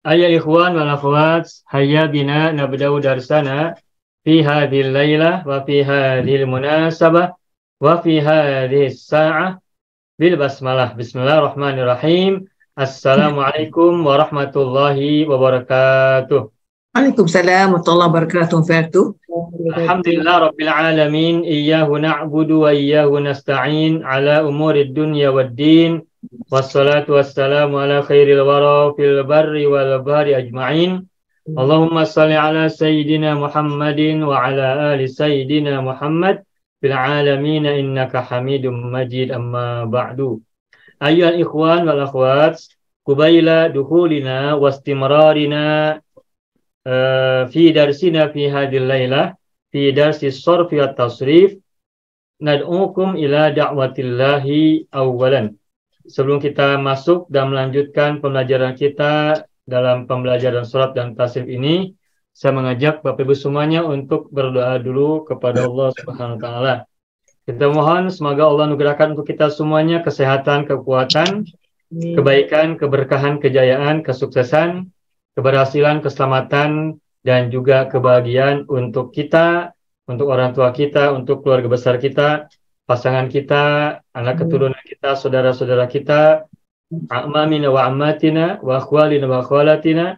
Ayol ikhwan wal akhwat, hayya bina nabda'u darsana fi hadhil laylah wa fi hadhil munasabah wa fi hadhis sa'ah bil basmalah. Bismillahirrahmanirrahim. Assalamualaikum warahmatullahi wabarakatuh. Waalaikumsalam warahmatullahi wabarakatuh. Vertu. Alhamdulillah rabbil alamin, iyyahu na'budu wa iyyahu nasta'in ala umurid dunya waddin. Wassalatu wassalamu ala khairil wara fil barri wal bahri ajma'in. Allahumma salli ala sayyidina Muhammadin wa ala ali sayyidina Muhammad fil alamin innaka Hamidum Majid, amma ba'du. Ayyuhal ikhwan wal akhwat, kubaila dukhulina wastimrarina fi darsina fi hadhil lailah fi darsi sharfi wat tasrif nad'ukum ila da'watillahi awwalan. Sebelum kita masuk dan melanjutkan pembelajaran kita dalam pembelajaran surat dan tasrif ini, saya mengajak Bapak Ibu semuanya untuk berdoa dulu kepada Allah Subhanahu wa taala. Kita mohon semoga Allah anugerahkan untuk kita semuanya kesehatan, kekuatan, kebaikan, keberkahan, kejayaan, kesuksesan, keberhasilan, keselamatan, dan juga kebahagiaan untuk kita, untuk orang tua kita, untuk keluarga besar kita, pasangan kita, anak keturunan kita, saudara-saudara kita, a'mamina wa ammatina, wa akhwalina wa akhwalatina,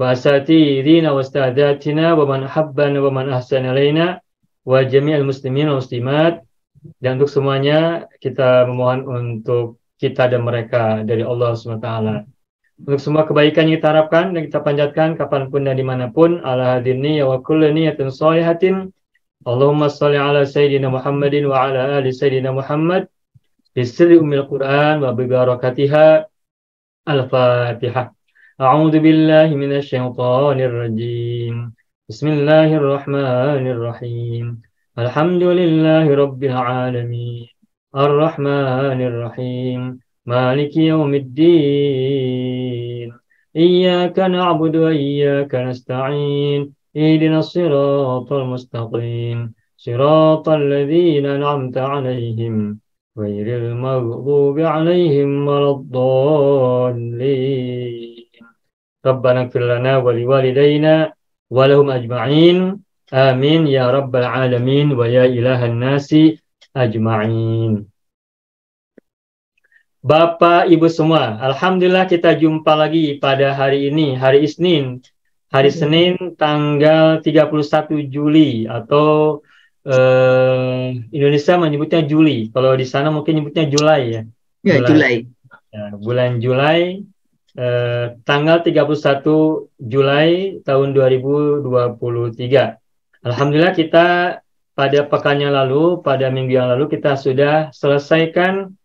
wa asatidina wa ustadatina, wa man habbana wa man ahsana ilaina, wa jami'al muslimin wa muslimat. Dan untuk semuanya kita memohon untuk kita dan mereka dari Allah SWT. Untuk semua kebaikan yang kita harapkan dan kita panjatkan kapanpun dan dimanapun, ala hadini wa kulli niyatin sholihatin. Allahumma salli ala sayyidina Muhammadin wa ala ali sayyidina Muhammad bisirri ummil Qur'an wa bibarakatiha. Al-Fatihah. A'udzu billahi minasy syaithanir rajim. Bismillahirrahmanirrahim. Alhamdulillahi rabbil alamin. Ar-Rahmanir Rahim. Maliki yaumiddin. Iyyaka na'budu wa iyyaka nasta'in. اهدنا الصراط المستقيم صراط الذين أنعمت عليهم غير المغضوب عليهم ولا الضالين ربنا اغفر لنا ولوالدينا ولهم أجمعين آمين يا رب العالمين ويا إله الناس أجمعين. Bapak Ibu semua, alhamdulillah kita jumpa lagi pada hari ini, hari Isnin. Hari Senin tanggal 31 Juli atau Indonesia menyebutnya Juli. Kalau di sana mungkin nyebutnya Julai ya. Ya, Julai. Ya, bulan Julai tanggal 31 Juli tahun 2023. Alhamdulillah kita pada pekan yang lalu, pada minggu yang lalu kita sudah selesaikan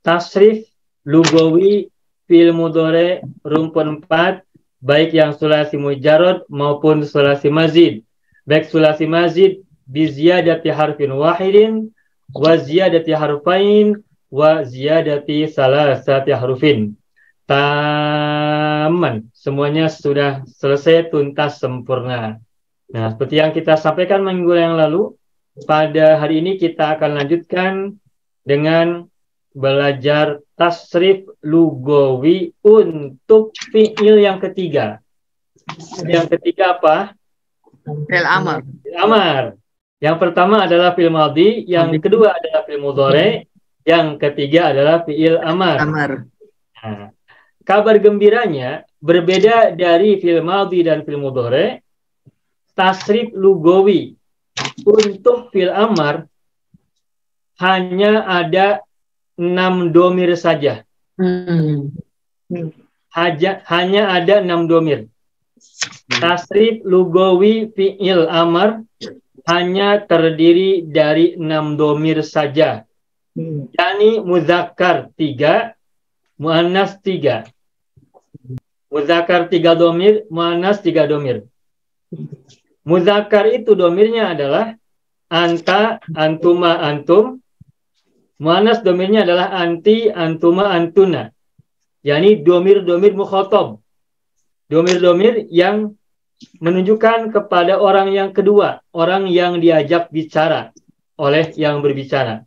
tasrif lugawi fi'il mudhari rumpun 4, baik yang sulasi mujarrad maupun sulasi mazid. Baik sulasi mazid bi ziyadati harfin wahidin wa ziyadati harfain wa ziyadati salasati harufin. Taman. Semuanya sudah selesai, tuntas, sempurna. Nah, seperti yang kita sampaikan minggu yang lalu, pada hari ini kita akan lanjutkan dengan belajar tasrif lugawi untuk fi'il yang ketiga. Yang ketiga apa? Fi'il amar. Amar. Yang pertama adalah fi'il madhi, yang kedua adalah fi'il mudhari, yang ketiga adalah fi'il amar. Nah, kabar gembiranya, berbeda dari fi'il madhi dan fi'il mudhari, tasrif lugawi untuk fi'il amar hanya ada 6 domir saja. Hanya ada 6 domir. Tasrif lugawi fi'il amar hanya terdiri dari 6 domir saja. Yani muzakkar 3, muannas 3. Muzakkar 3 domir, muannas 3 domir. Muzakkar itu domirnya adalah anta, antuma, antum. Muannas domirnya adalah anti, antuma, antuna. Yani domir-domir mukhatab. Domir-domir yang menunjukkan kepada orang yang kedua, orang yang diajak bicara oleh yang berbicara.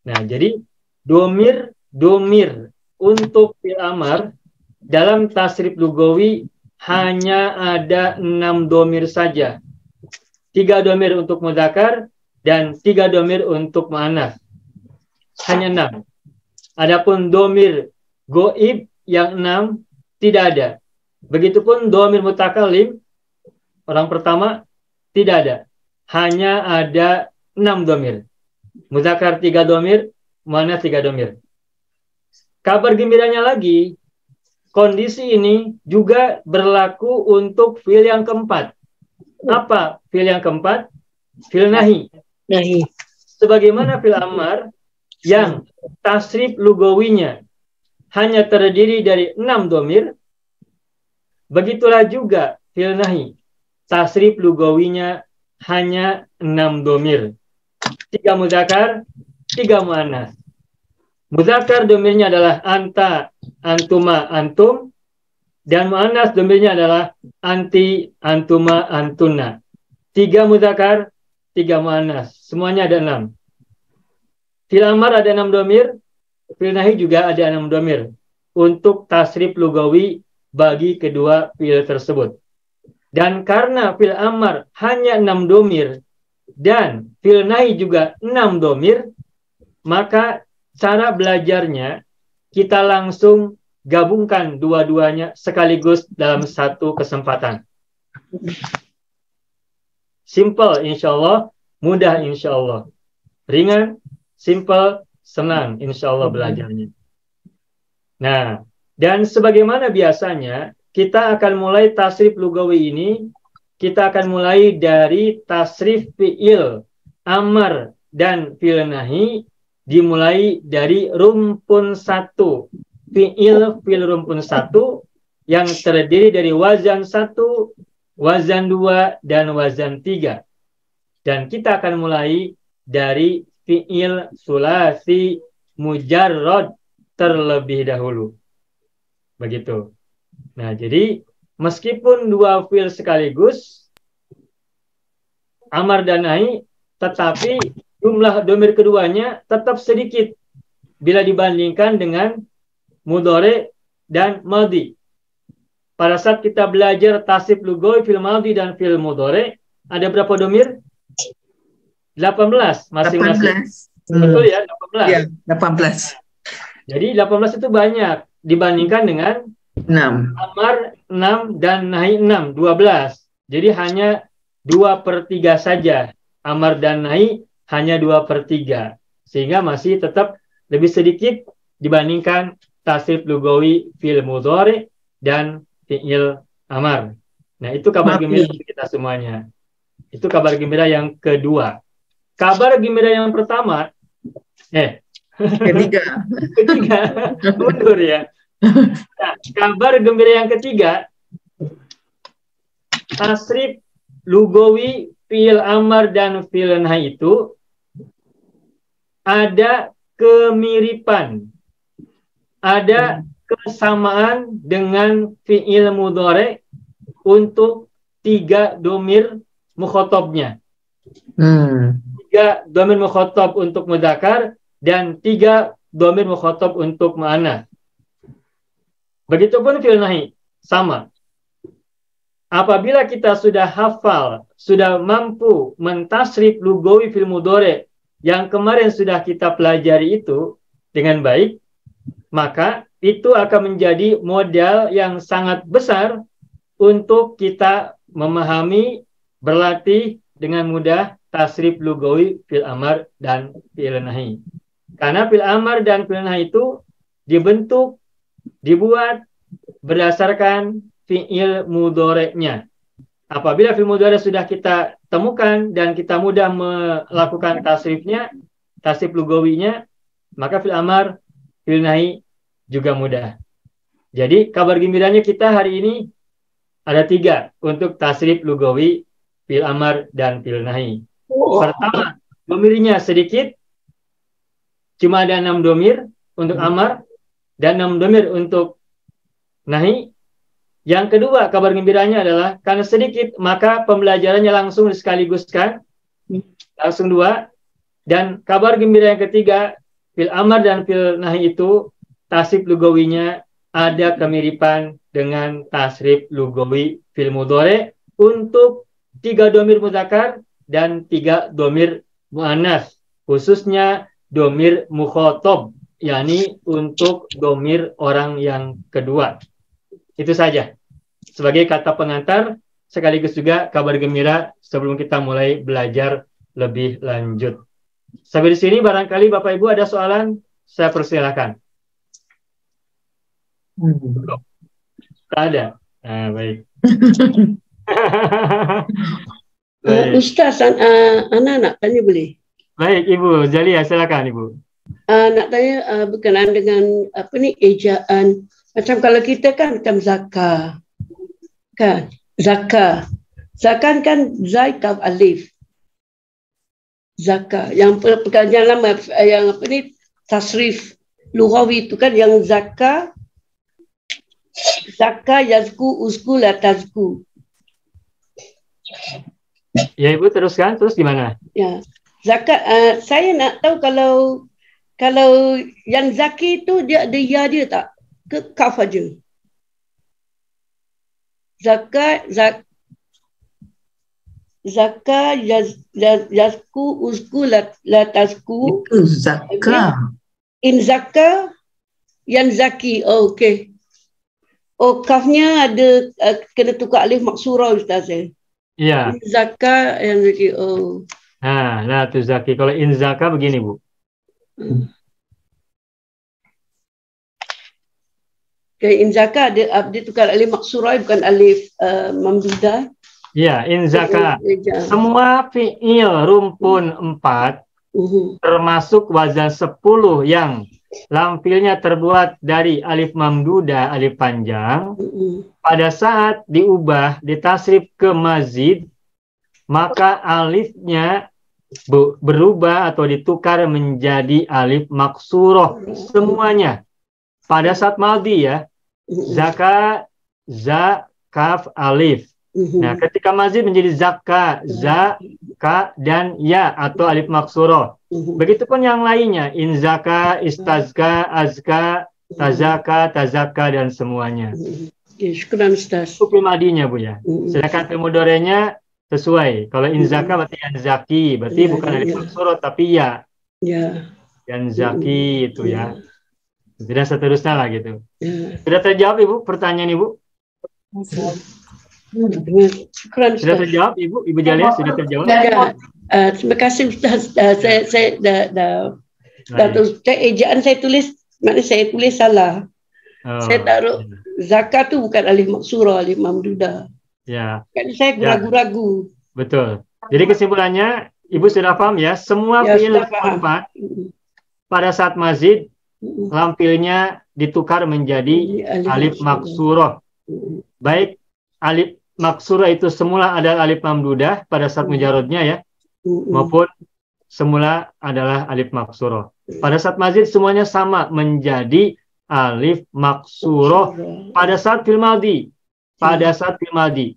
Nah, jadi domir-domir untuk fi'il amar dalam tasrif lugawi hanya ada 6 domir saja. 3 domir untuk mudzakkar dan 3 domir untuk muannas. Hanya 6. Adapun domir goib yang 6 tidak ada. Begitupun domir mutakallim orang pertama tidak ada. Hanya ada 6 domir. Mudzakkar 3 domir, muannas 3 domir. Kabar gembiranya lagi, kondisi ini juga berlaku untuk fiil yang keempat. Apa fiil yang keempat? Fiil nahi. Nahi. Sebagaimana fiil amar yang tasrif lugawinya hanya terdiri dari 6 domir, begitulah juga fiil nahi. Tasrif lugawinya hanya 6 domir. 3 mudzakkar, 3 muannas. Mudzakkar domirnya adalah anta, antuma, antum, dan muannas domirnya adalah anti, antuma, antuna. 3 mudzakkar, 3 muannas. Semuanya ada 6. Fiil amar ada 6 domir, fiil nahi juga ada 6 domir untuk tasrif lugawi bagi kedua fiil tersebut. Dan karena fiil amar hanya 6 domir dan fiil nahi juga 6 domir, maka cara belajarnya kita langsung gabungkan dua-duanya sekaligus dalam satu kesempatan. Simple insyaallah, mudah insyaallah. Ringan, simple, senang insyaallah belajarnya. Nah, dan sebagaimana biasanya kita akan mulai tasrif lugawi ini, kita akan mulai dari tasrif fi'il amar dan fi'il nahi, dimulai dari rumpun 1. Fi'il rumpun 1 yang terdiri dari wazan 1, wazan 2, dan wazan 3. Dan kita akan mulai dari fi'il sulasi mujarrad terlebih dahulu. Begitu. Nah, jadi meskipun 2 fi'il sekaligus, amar dan nahi, tetapi jumlah domir keduanya tetap sedikit bila dibandingkan dengan mudhari dan madhi. Pada saat kita belajar tasrif lugawi fil madhi dan fil mudhari, ada berapa domir? 18 masing-masing. 18. Betul ya, 18. Ya, 18. Jadi 18 itu banyak dibandingkan dengan 6. amar 6 dan nahi 6, 12. Jadi hanya 2/3 saja. Amar dan nahi hanya 2/3. Sehingga masih tetap lebih sedikit dibandingkan tasrif lugawi fil mudhari dan fi'il amar. Nah, itu kabar gembira untuk kita semuanya. Itu kabar gembira yang kedua. Kabar gembira yang pertama, Ketiga. mundur ya. Nah, kabar gembira yang ketiga, tasrif lugawi fi'il amar dan fi'il nahi itu ada kemiripan, ada kesamaan dengan fi'il mudhari untuk 3 domir mukhatabnya. 3 domir mukhatab untuk mudzakkar dan 3 domir mukhatab untuk muannas. Begitupun fi'il nahi, sama. Apabila kita sudah hafal, sudah mampu mentasrif lugawi fil mudhari yang kemarin sudah kita pelajari itu dengan baik, maka itu akan menjadi modal yang sangat besar untuk kita memahami, berlatih dengan mudah tasrif lugawi fil amar dan fi'il nahi. Karena fi'il amar dan fi'il nahi itu dibentuk, dibuat berdasarkan fi'il mudhari'nya. Apabila fi'il mudhari' sudah kita temukan dan kita mudah melakukan tasrifnya, tasrif lugawinya, maka fi'il amar, fi'il nahi juga mudah. Jadi kabar gembiranya kita hari ini ada 3 untuk tasrif lugawi fi'il amar dan fi'il nahi. Pertama, domirnya sedikit, cuma ada 6 domir untuk amar dan 6 domir untuk nahi. Yang kedua, kabar gembiranya adalah karena sedikit, maka pembelajarannya langsung dikaliguskan, langsung 2. Dan kabar gembira yang ketiga, fil amar dan fil nahi itu tasrif lugawinya ada kemiripan dengan tasrif lugawi fil mudhari untuk 3 domir mudzakkar dan 3 domir muannas, khususnya domir mukhatab, yakni untuk domir orang yang kedua. Itu saja sebagai kata pengantar, sekaligus juga kabar gembira sebelum kita mulai belajar lebih lanjut. Sampai di sini barangkali Bapak Ibu ada soalan, saya persilakan. Tak ada. Nah, baik. Baik. Ustaz, Ana nak tanya boleh? Baik, Ibu Jalia, silakan Ibu. Nak tanya berkenaan dengan apa ni, ejaan. Macam kalau kita kan macam zakah. Kan? Zakah. Zakah kan zai kaf alif. Zakah. Yang perkataan lama yang apa ni, tasrif lughawi itu kan yang zakah. Zakah yazku usku la tazku. Ya Ibu teruskan, terus gimana? Ya. Zakat, saya nak tahu kalau yang zaki itu dia ada ya dia tak? Ke kaf aja? Zakat yazku usku la tasku. Itu zakah. In zakah yang zaki. Oh, okey. Oh, kafnya ada kena tukar alif maksurah Ustaz. Iya. In zakah yang zaki. Oh. Nah, tu zaki. Kalau in zakah begini Bu. Okay, in zakah dia tukar alif maksurah bukan alif mamdudah. Ya, in zakah. Semua fi'il rumpun 4 termasuk wazan 10 yang lam fi'ilnya terbuat dari alif mamdudah, alif panjang, pada saat diubah ditasrif ke mazid, maka alifnya berubah atau ditukar menjadi alif maksurah semuanya pada saat maldi ya. Zaka, za, kaf, alif. Nah, ketika mazid menjadi zaka, za, ka, dan ya atau alif maksurah. Begitupun yang lainnya, in zaka, istazka, azka, tazaka, tazaka, dan semuanya. Syukran Ustaz. Itu madinya Bu ya. Sedangkan pemudorenya sesuai. Kalau in zaka berarti yang zaki, berarti bukan alif maksurah tapi ya. Ya. Yang zaki itu ya. Dan seterusnya lah gitu. Ya. Sudah terjawab Ibu pertanyaan Ibu? Syukran Sudah Ustaz. terjawab Ibu Jalia sudah terjawab? Ya. Terima kasih Ustaz. Saya dah terus. Ejaan saya tulis, maknanya saya tulis salah. Saya taruh zakat tu bukan alif maksurah, alif mamdudah. Ya. Kan saya ragu-ragu. Betul. Jadi kesimpulannya Ibu sudah paham ya, semua Ya, fi'il sudah paham. 4 pada saat mazid lam fi'ilnya ditukar menjadi alif maksurah. Baik alif maksurah itu semula ada alif mamdudah pada saat mujarodnya ya, maupun semula adalah alif maksurah. Pada saat mazid semuanya sama menjadi alif maksurah pada saat fil maldi. Pada saat fil maldi.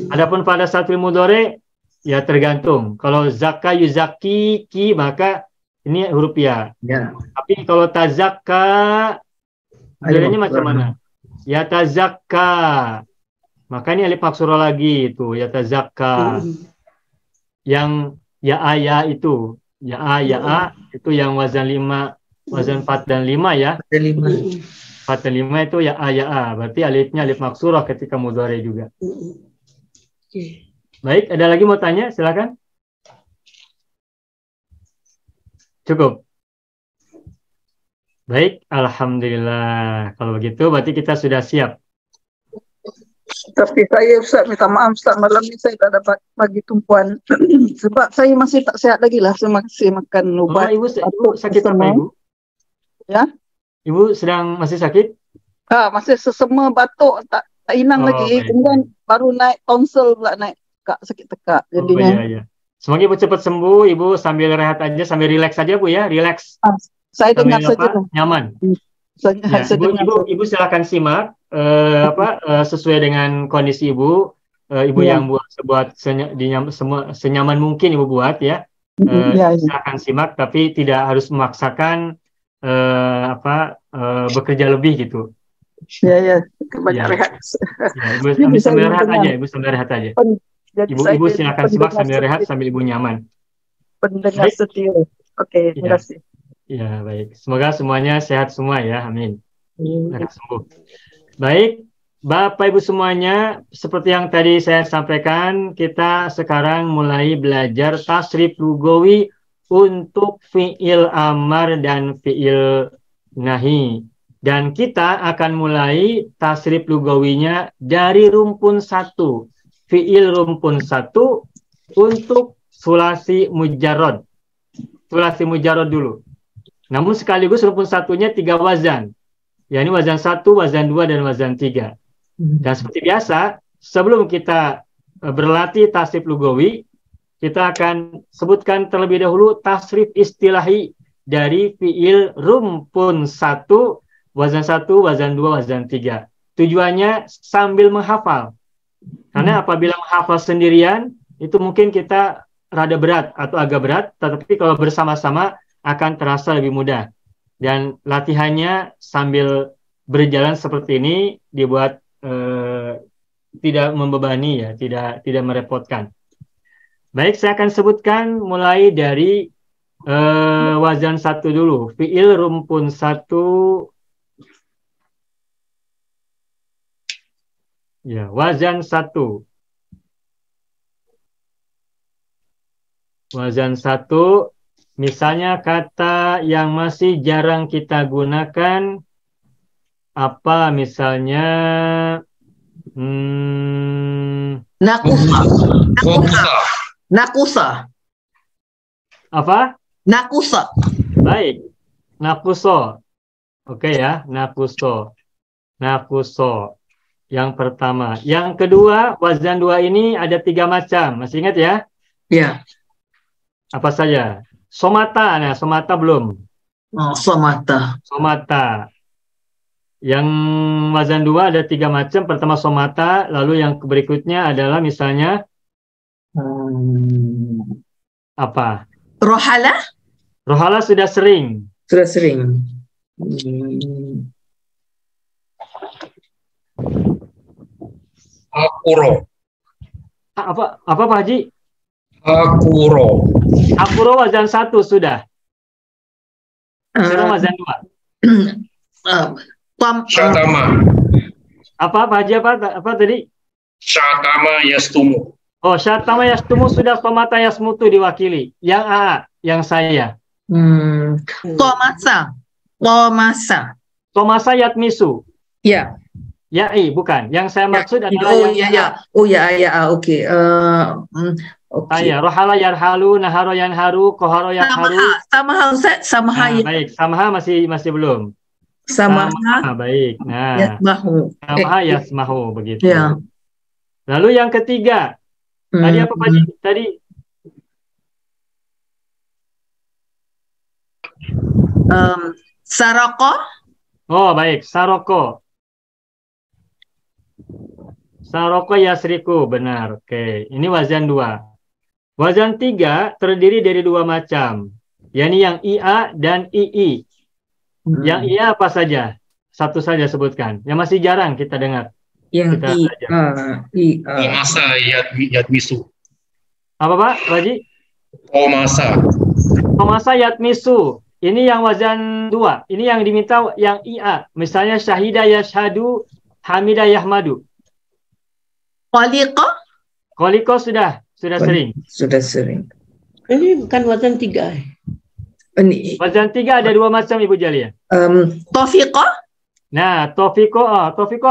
Adapun pada saat fil mudhari ya tergantung. Kalau zakka yuzaki ki maka ini huruf ya. Ya. Tapi kalau tazakka mudhari'nya macam mana? Ya tazakka. Maka ini alif maksurah lagi itu ya tazakka. Yang ya itu ya itu yang wazan 5, wazan 4 dan 5 ya. Ada 5. 4 dan 5 itu ya berarti alifnya alif maksurah ketika mudhari juga. Baik, ada lagi mau tanya? Silakan. Cukup. Baik, alhamdulillah. Kalau begitu berarti kita sudah siap. Tapi saya Ustaz minta maaf Ustaz, malam ni saya tak dapat bagi tumpuan sebab saya masih tak sihat lagi lah. Saya masih makan ubat. Ibu sakit apa Ibu? Ya? Ibu sedang masih sakit? Masih sesama batuk tak hilang lagi. Baik. Kemudian baru naik tonsil pula, naik sakit tekak. Jadinya Iya. Semoga Ibu cepat sembuh. Ibu sambil rehat aja, sambil rileks saja Bu ya, rileks. saya Sambil dengar saja. nyaman. Ya, Saya dengar. Ibu silakan simak sesuai dengan kondisi Ibu. Ibu Ya. yang buat senyaman mungkin Ibu buat ya. Ya. Silakan simak tapi tidak harus memaksakan bekerja lebih gitu. Ya, banyak Ya. rehat. Ya, Ibu Jadi sambil rehat mendengar. aja, Ibu sambil rehat aja. Jadi Ibu saya silakan simak pendengar sambil rehat setia. sambil Ibu nyaman. Pendengar Baik. setia. Oke, terima Ya, kasih. ya baik. Semoga semuanya sehat semua ya. Amin. Hmm. Lekas sembuh. Baik, Bapak Ibu semuanya, seperti yang tadi saya sampaikan, kita sekarang mulai belajar tasrif lugawi untuk fiil amar dan fiil nahi. Dan kita akan mulai tasrif lugawinya dari rumpun 1. Fiil rumpun 1 untuk sulasi mujarrad. Sulasi mujarrad dulu. Namun sekaligus rumpun 1-nya 3 wazan. Ya, ini wazan 1, wazan 2, dan wazan 3. Dan seperti biasa, sebelum kita berlatih tasrif lugawi, kita akan sebutkan terlebih dahulu tasrif istilahi dari fiil rumpun 1, wazan 1, wazan 2, wazan 3. Tujuannya sambil menghafal. Karena apabila menghafal sendirian, itu mungkin kita rada berat atau agak berat, tetapi kalau bersama-sama akan terasa lebih mudah. Dan latihannya sambil berjalan seperti ini dibuat tidak membebani ya, tidak merepotkan. Baik, saya akan sebutkan mulai dari wazan 1 dulu. Fiil rumpun 1. Ya, wazan 1. Wazan 1, misalnya kata yang masih jarang kita gunakan, apa misalnya Nakusa. Nakusa. apa? Nakusa. Baik, nakuso. Oke ya, nakuso. Nakuso. Yang pertama. Yang kedua, wazan 2 ini ada 3 macam. Masih ingat ya? Ya. Apa saja? Somata. Nah, somata belum. Oh, somata. Somata. Yang wazan 2 ada 3 macam. Pertama somata, lalu yang berikutnya adalah misalnya apa? Rohala? Rohala sudah sering. Sudah sering. Akuro. Apa Pak Haji? Akuro. Akuro wazan 1 sudah. Sekarang wazan 2. Syatama. Apa Pak Haji apa tadi? Syatama yastumu. Oh, syatama yastumu sudah, somata yasmutu diwakili. Yang A, yang saya. Tomasa. Tomasa. Tomasa yatmisu. Ya. Ya, bukan. Yang saya maksud adalah Oh yang ya. Oh ya. Oke. Oke. saya. Rohala yarhalu, naharo yanharu, koharo yakharu. Samaha. Baik, samaha masih belum. Samaha. Baik. Nah, Yasmahu. samaha yasmahu begitu. Ya. Lalu yang ketiga. Tadi apa Pak Haji? Tadi Saroko. oh, baik, saroko. Saroko yasriku, benar. Oke, ini wazan 2. Wazan 3 terdiri dari 2 macam, yakni yang IA dan II. Yang IA apa saja? Satu saja sebutkan. Yang masih jarang kita dengar. Yang Tomasa yatmisu. Apa Pak Haji? Tomasa. Tomasa yatmisu. Ini yang wazan 2. Ini yang diminta yang IA. Misalnya syahida yashhadu, hamida yahmadu. Koliko. Koliko sudah sering. Sudah sering. Ini bukan wazan 3. Ini Wazan 3 ada 2 macam Ibu Jalia. Tofiko. Nah, tofiko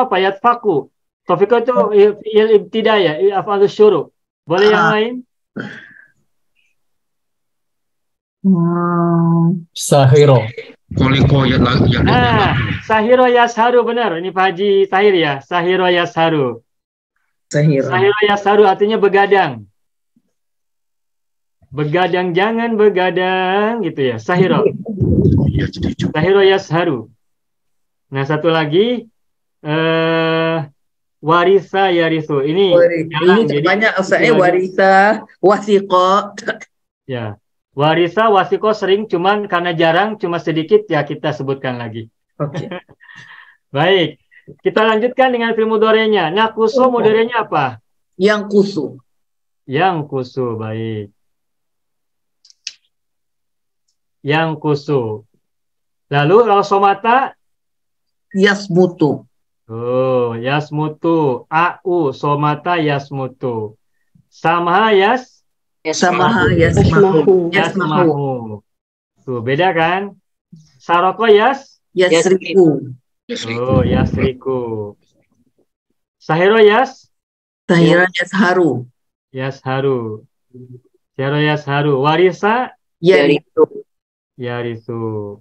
apa? Yatfaku. Tofiko itu ibtidaya, af'alus syuru. Boleh yang lain? Sahiro. Koliko yang Nah, sahiro yasharu, benar. Ini Pak Haji Tahir ya. Sahiro yasharu. Sahiro yasharu artinya begadang. Begadang, jangan begadang gitu ya. Sahiro. Sahiro yasharu. Nah, satu lagi warisa yarisu. Ini banyak saya warisa, wasiko. Ya. Warisa, wasiko sering, cuman karena jarang, cuma sedikit ya kita sebutkan lagi. Oke. Baik. Kita lanjutkan dengan fi'il mudhari'nya. Nakusu mudhari'nya apa? Yang kusu. Yang kusu, baik. Yang kusu. Lalu kalau somata? Yasmutu. Oh, yasmutu. Au, somata yasmutu. Samaha Samaha yasmahu. yasmahu. Tuh, beda kan? Saroko Yasriku. Oh, yasriku. Sahiro Tahira yasharu. yasharu. Sahiro yasharu. Warisa Yarisu. yarisu.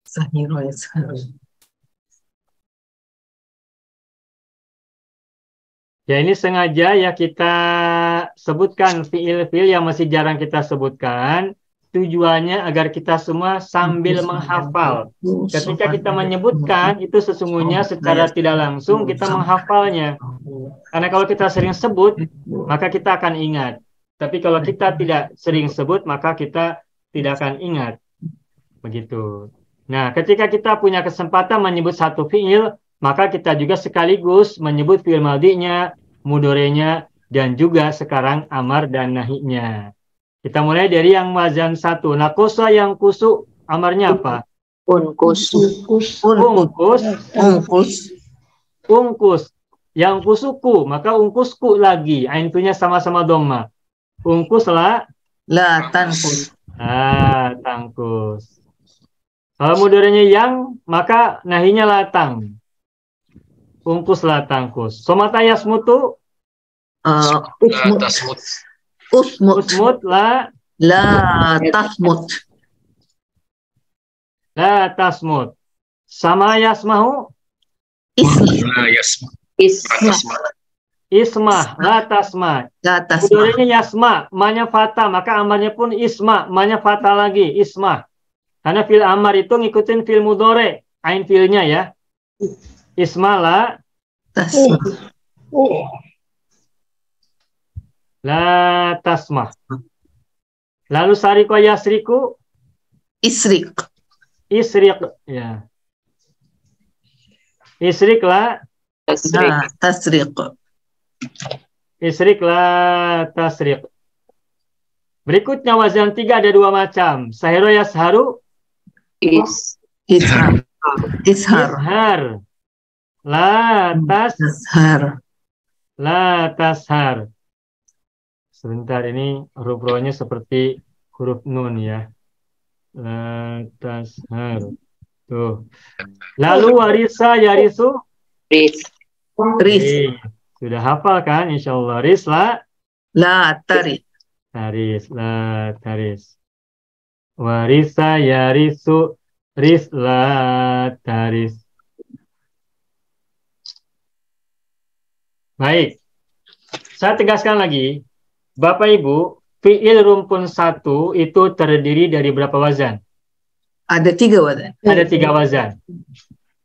Sahiro yasharu. Ya, ini sengaja ya kita sebutkan fiil-fiil yang masih jarang kita sebutkan. Tujuannya agar kita semua sambil menghafal. Ketika kita menyebutkan, itu sesungguhnya secara tidak langsung kita menghafalnya. Karena kalau kita sering sebut, maka kita akan ingat. Tapi kalau kita tidak sering sebut, maka kita tidak akan ingat. Begitu. Nah, ketika kita punya kesempatan menyebut satu fiil, maka kita juga sekaligus menyebut fi'il madhinya, mudhari'nya, dan juga sekarang amar dan nahinya. Kita mulai dari yang wazan 1. Nakosa yang kusu, amarnya apa? Unkus. Ungkus. Yang kusuku, maka ungkusku lagi. Ain fi'ilnya sama-sama dhamma. Ungkus la Tankus. tangkus. Kalau mudhari'nya yang, maka nahinya latang. Ungkus la tangkus. Somata yasmutu. Usmut la tasmut. Sama yasmahu. Ismah la tasma. Mudhari'nya yasma, manya fata, maka amarnya pun isma, manya fata lagi, isma. Karena fil amar itu ngikutin fil mudhari, ain filnya ya. Isma la tasma. Lalu sariko yasriku Isrik. ya. Isrik la Tasriq. Isrik la tasriq. Berikutnya wazan 3 ada 2 macam. Sahiro yasharu ishar. La tashar. Sebentar, ini huruf rohnya seperti huruf nun ya. La tashar. Tuh. Lalu warisa yarisu. Sudah hafal kan? Insyaallah. Ris la taris. Warisa yarisu. Ris la taris. Baik. Saya tegaskan lagi. Bapak Ibu, fi'il rumpun 1 itu terdiri dari berapa wazan? Ada 3 wazan. Ada 3 wazan.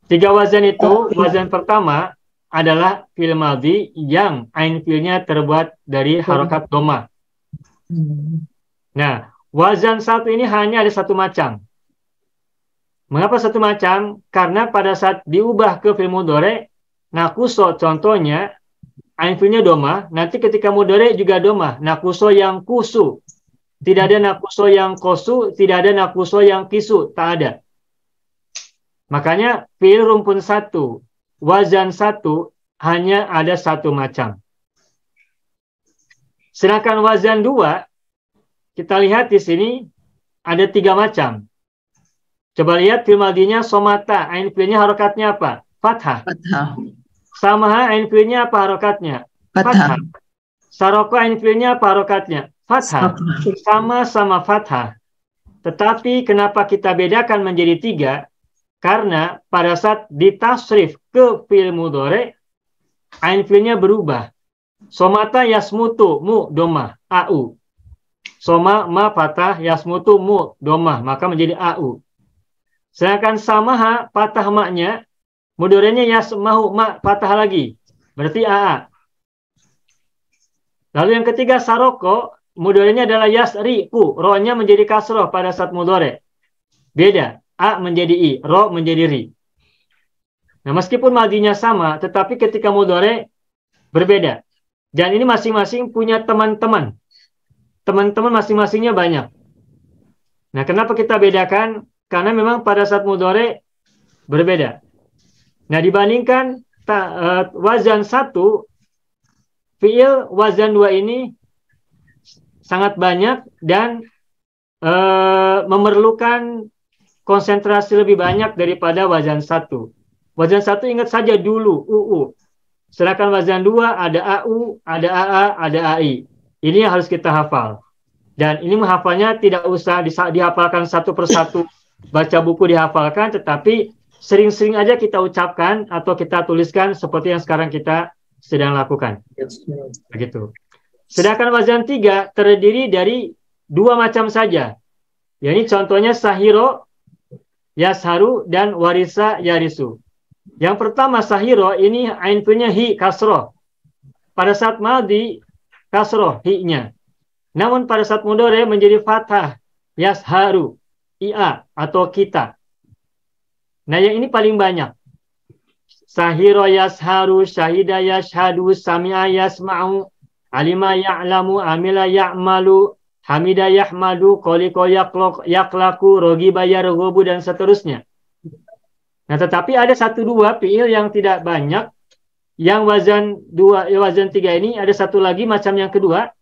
3 wazan itu, wazan pertama adalah fi'il madhi yang ain fi'ilnya terbuat dari harokat dhamma. Nah, wazan 1 ini hanya ada 1 macam. Mengapa 1 macam? Karena pada saat diubah ke fi'il mudhari, nakuso contohnya, ain fi'ilnya dhamma, nanti ketika mudhari juga dhamma. Nakuso yang kusu. Tidak ada nakuso yang kosu, tidak ada nakuso yang kisu, tak ada. Makanya fi'il rumpun 1, wazan 1 hanya ada 1 macam. Sedangkan wazan 2, kita lihat di sini ada 3 macam. Coba lihat fi'il madhinya somata, ain fi'ilnya harokatnya apa? Fathah. Samaha ain fi'ilnya apa harokatnya? Fathah. Saroko ain fi'ilnya apa harokatnya? Fathah. Sama-sama fathah. Tetapi kenapa kita bedakan menjadi 3? Karena pada saat ditasrif ke fi'il mudhari, ain fi'ilnya berubah. Somata yasmutu mu dhamma au. Soma ma fathah yasmutu mu dhamma, maka menjadi au. Sedangkan samaha fathah maknya, mudhari'nya yasmahu ma fathah lagi. Berarti aa. Lalu yang ketiga saroko, mudhari'nya adalah yasriku, ro-nya menjadi kasroh pada saat mudhari. Beda, a menjadi i, ro menjadi ri. Nah, meskipun madinya sama, tetapi ketika mudhari berbeda. Dan ini masing-masing punya teman-teman. Teman-teman masing-masingnya banyak. Nah, kenapa kita bedakan? Karena memang pada saat mudhari berbeda. Nah, dibandingkan wazan 1, fiil wazan 2 ini sangat banyak dan memerlukan konsentrasi lebih banyak daripada wazan 1. Wazan 1 ingat saja dulu, UU. Sedangkan wazan 2 ada AU, ada AA, ada AI. Ini yang harus kita hafal. Dan ini menghafalnya tidak usah dihafalkan satu persatu, baca buku dihafalkan, tetapi sering-sering aja kita ucapkan atau kita tuliskan seperti yang sekarang kita sedang lakukan. Begitu. Sedangkan wazan 3 terdiri dari 2 macam saja. Ini contohnya sahiro, yasharu, dan warisa, yarisu. Yang pertama sahiro, ini ain fiilnya hi, kasroh. Pada saat madi, kasroh, hi-nya. Namun pada saat mudhari menjadi fathah, yasharu, ia, atau kita. Nah, yang ini paling banyak. Sahiro yasharu, syahida yashhadu, sami'a yasma'u, alima ya'lamu, amila ya'malu, hamida yahmadu, qaliko yaklaku, rogiba yarghabu, dan seterusnya. Nah, tetapi ada 1-2 fiil yang tidak banyak. Yang wazan 3 ini ada satu lagi macam yang kedua,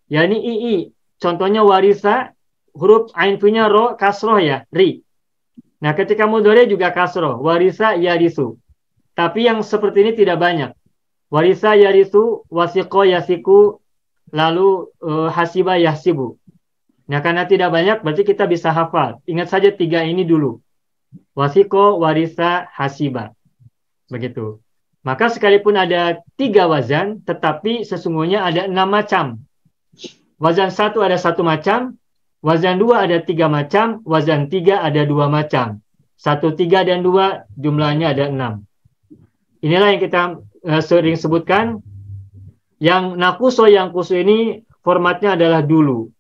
yakni ii. Contohnya warisa, huruf ain fiilnya ro, kasroh ya, ri. Nah, ketika mudhari juga kasroh, warisa yarisu. Tapi yang seperti ini tidak banyak. Warisa yarisu, wasiko yasiku, lalu hasiba yahsibu. Nah, karena tidak banyak, berarti kita bisa hafal. Ingat saja 3 ini dulu. Wasiko, warisa, hasiba. Begitu. Maka sekalipun ada 3 wazan, tetapi sesungguhnya ada 6 macam. Wazan 1 ada 1 macam, wazan 2 ada 3 macam, wazan 3 ada 2 macam. 1, 3, dan 2 jumlahnya ada 6. Inilah yang kita sering sebutkan. Yang nakuso, yang kusu ini formatnya adalah dulu.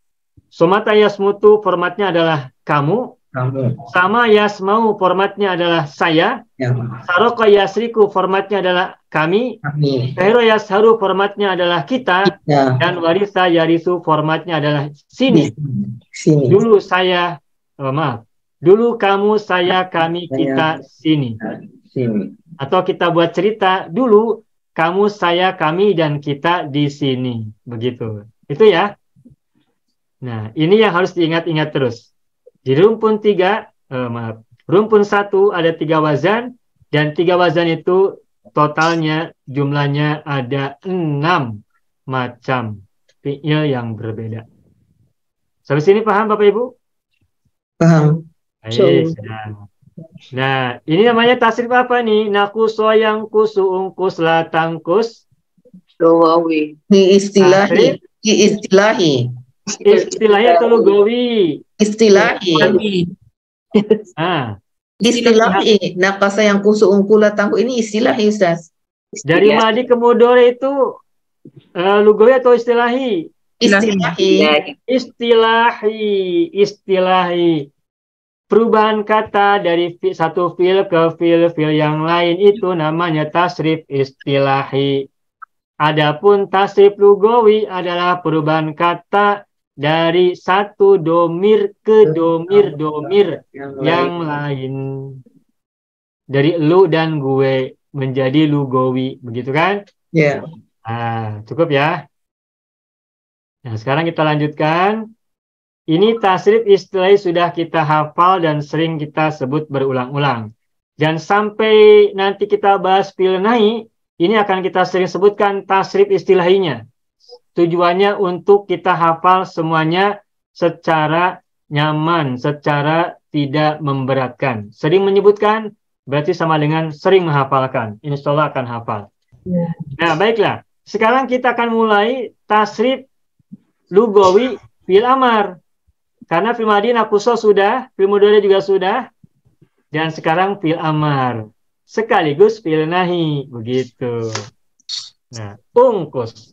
Somata yasmutu formatnya adalah kamu. Sama yasmau formatnya adalah saya. Saroko yasriku formatnya adalah kami. Kahiro yasharu formatnya adalah kita. Dan warisa yarisu formatnya adalah sini. Dulu saya, dulu kamu, saya, kami, kita, sini. Atau kita buat cerita, dulu kamu, saya, kami, dan kita di sini. Begitu. Itu ya. Nah, ini yang harus diingat-ingat terus. Di rumpun 3, rumpun 1 ada 3 wazan, dan 3 wazan itu totalnya jumlahnya ada 6 macam fi'il yang berbeda. Sampai sini paham Bapak Ibu? Paham. Baik, nah, ini namanya tasrif apa nih? Nakuso yang kusu ungkus latangkus. Lugawi. Istilahi. Istilahi. Istilahnya atau lugawi? Istilahi. Istilahi. Nakasa yang kusu ungkula tangku ini istilahi, Ustaz. Dari madi ke mudhari itu lugawi atau istilahi? Istilahi. Istilahi. Perubahan kata dari satu fiil ke fiil yang lain itu namanya tasrif istilahi. Adapun tasrif lugawi adalah perubahan kata dari satu domir ke domir yang lain. Dari lu dan gue menjadi lugawi, begitu kan? Ya. Cukup ya. Nah, sekarang kita lanjutkan. Ini tasrif istilahi sudah kita hafal dan sering kita sebut berulang-ulang. Dan sampai nanti kita bahas fi'il nahi, ini akan kita sering sebutkan tasrif istilahinya. Tujuannya untuk kita hafal semuanya secara nyaman, secara tidak memberatkan. Sering menyebutkan berarti sama dengan sering menghafalkan. Insya Allah akan hafal. Nah, baiklah. Sekarang kita akan mulai tasrif lugawi fi'il amar. Karena fi'il madi nakuso sudah, fi'il mudhari juga sudah, dan sekarang fi'il amar sekaligus fi'il nahi, begitu. Nah, ungkus.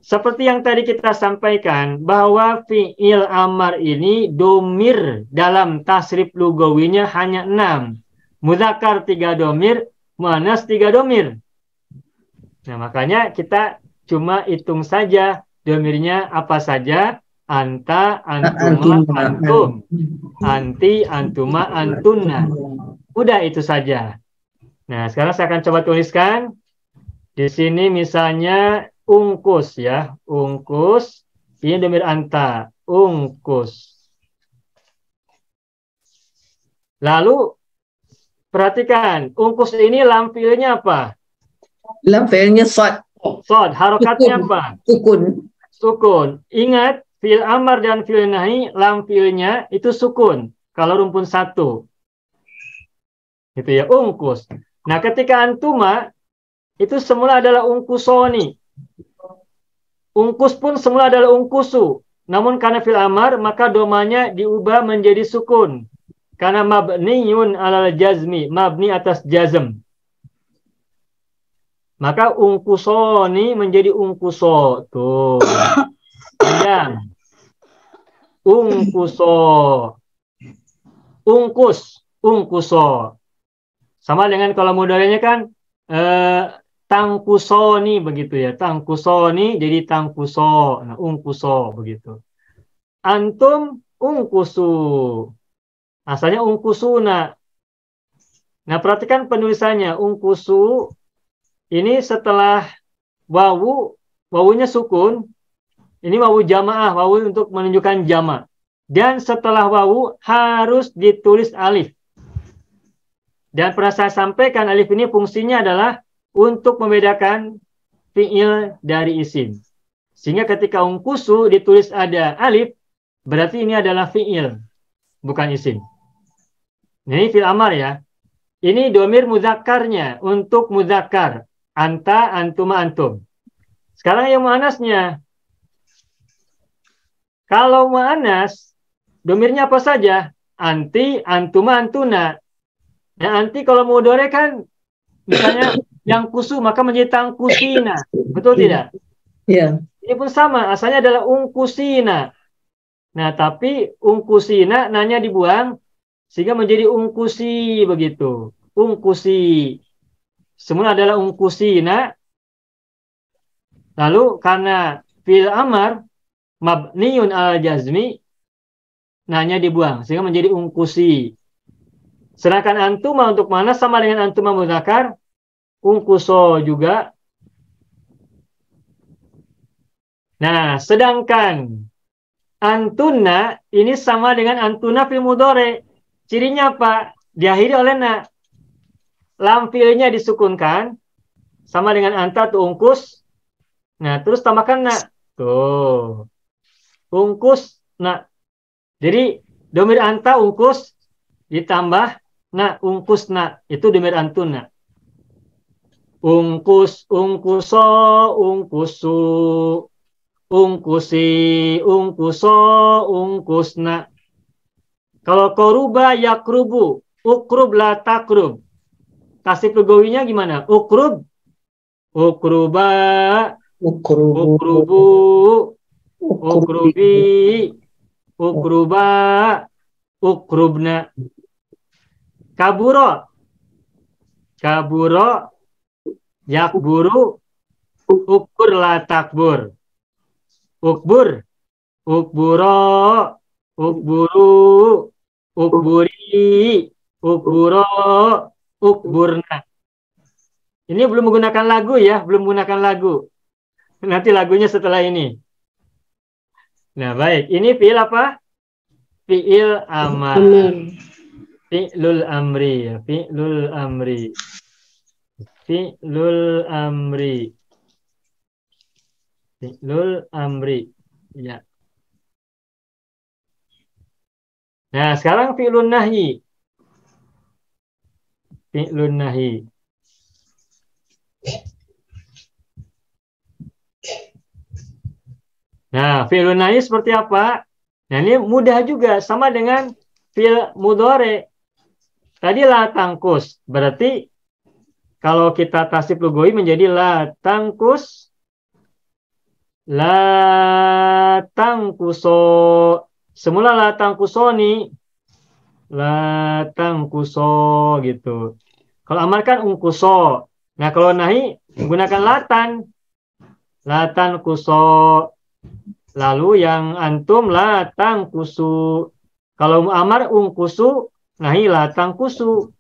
Seperti yang tadi kita sampaikan bahwa fi'il amar ini domir dalam tasrif lugawinya hanya 6. Mudzakkar 3 domir, muannas 3 domir. Nah, makanya kita cuma hitung saja domirnya apa saja. Anta, antuma, antum. Anti, antuma, antunna. Udah itu saja. Nah, sekarang saya akan coba tuliskan. Di sini misalnya ungkus ya. Ungkus. Ini domir anta. Ungkus. Lalu, perhatikan. Ungkus ini lam fiilnya apa? Lam fiilnya sad. Sod. Harokatnya apa? Sukun. Sukun. Ingat, fiil amar dan fiil nahi, lam fiilnya itu sukun. Kalau rumpun 1. Gitu ya, ungkus. Nah, ketika antuma, itu semula adalah ungkusoni. Ungkus pun semula adalah ungkusu. Namun karena fiil amar, maka domanya diubah menjadi sukun. Karena mabniun alal jazmi, mabni atas jazm. Maka ungkusoni menjadi ungkuso. Tuh. Panjang. Ungkuso. Ungkus. Ungkuso. Sama dengan kalau mudhari'nya kan tangkusoni begitu ya. Tangkusoni jadi tangkuso. Nah, ungkuso begitu. Antum ungkusu. Asalnya ungkusuna. Nah, perhatikan penulisannya. Ungkusu ini setelah wawu, wawunya sukun. Ini wawu jamaah, wawu untuk menunjukkan jama'. Dan setelah wawu harus ditulis alif. Dan pernah saya sampaikan alif ini fungsinya adalah untuk membedakan fi'il dari isim. Sehingga ketika ungkusu ditulis ada alif, berarti ini adalah fi'il, bukan isim. Ini fi'il amar ya. Ini domir mudzakarnya untuk mudzakar. Anta, antuma, antum. Sekarang yang muannasnya. Kalau muannas, domirnya apa saja? Anti, antuma, antuna. Nah, anti kalau mudhari kan, misalnya yang kusu, maka menjadi tangkusina. Betul tidak? Ya. Ini pun sama, asalnya adalah ungkusina. Nah, tapi ungkusina nanya dibuang, sehingga menjadi ungkusi begitu. Ungkusi. Semula adalah ungkusina. Lalu karena fi'il amar, mabniun al jazmi, nanya dibuang sehingga menjadi ungkusi. Sedangkan antuma untuk mana sama dengan antuma mudzakar, ungkuso juga. Nah, sedangkan antunna ini sama dengan antuna fil mudhari. Cirinya apa? Diakhiri oleh na. Lam fiilnya disukunkan sama dengan anta tuh ungkus. Nah, terus tambahkan na. Tuh. Ungkus na. Jadi domir anta ungkus ditambah na ungkus na. Itu domir antuna. Ungkus, ungkuso, ungkusu. Ungkusi, ungkuso, ungkusna. Kalau koruba yakrubu, ukrub la takrub. Tasrif lugawinya gimana? Ukrub, ukruba, ukrubu, ukrubi, ukruba, ukrubna. Kaburo, kaburo, yakburu, ukur la takbur. Ukbur, ukburo, ukburu, ukburi, ukburo, ukburna. Ini belum menggunakan lagu ya, belum menggunakan lagu. Nanti lagunya setelah ini. Nah, baik. Ini fi'il apa? Fi'il amar. Fi'lul amri ya, fi'lul amri. Fi'lul amri. Fi'lul amri. Ya. Nah, sekarang fi'lun nahyi. Fi'lun nahyi. Nah, fi'lun nahyi seperti apa? Nah, ini mudah juga. Sama dengan fi'il mudhari. Tadi la tangkus. Berarti kalau kita tasrif lugawi menjadi la tangkus. La tangkuso. Semula la tangkusoni. La tangkuso gitu. Kalau amar kan ungkuso. Nah, kalau nahi menggunakan latan. Latan kuso. Lalu yang antum latang kusu. Kalau amar ungkusu, nahi latang kusu.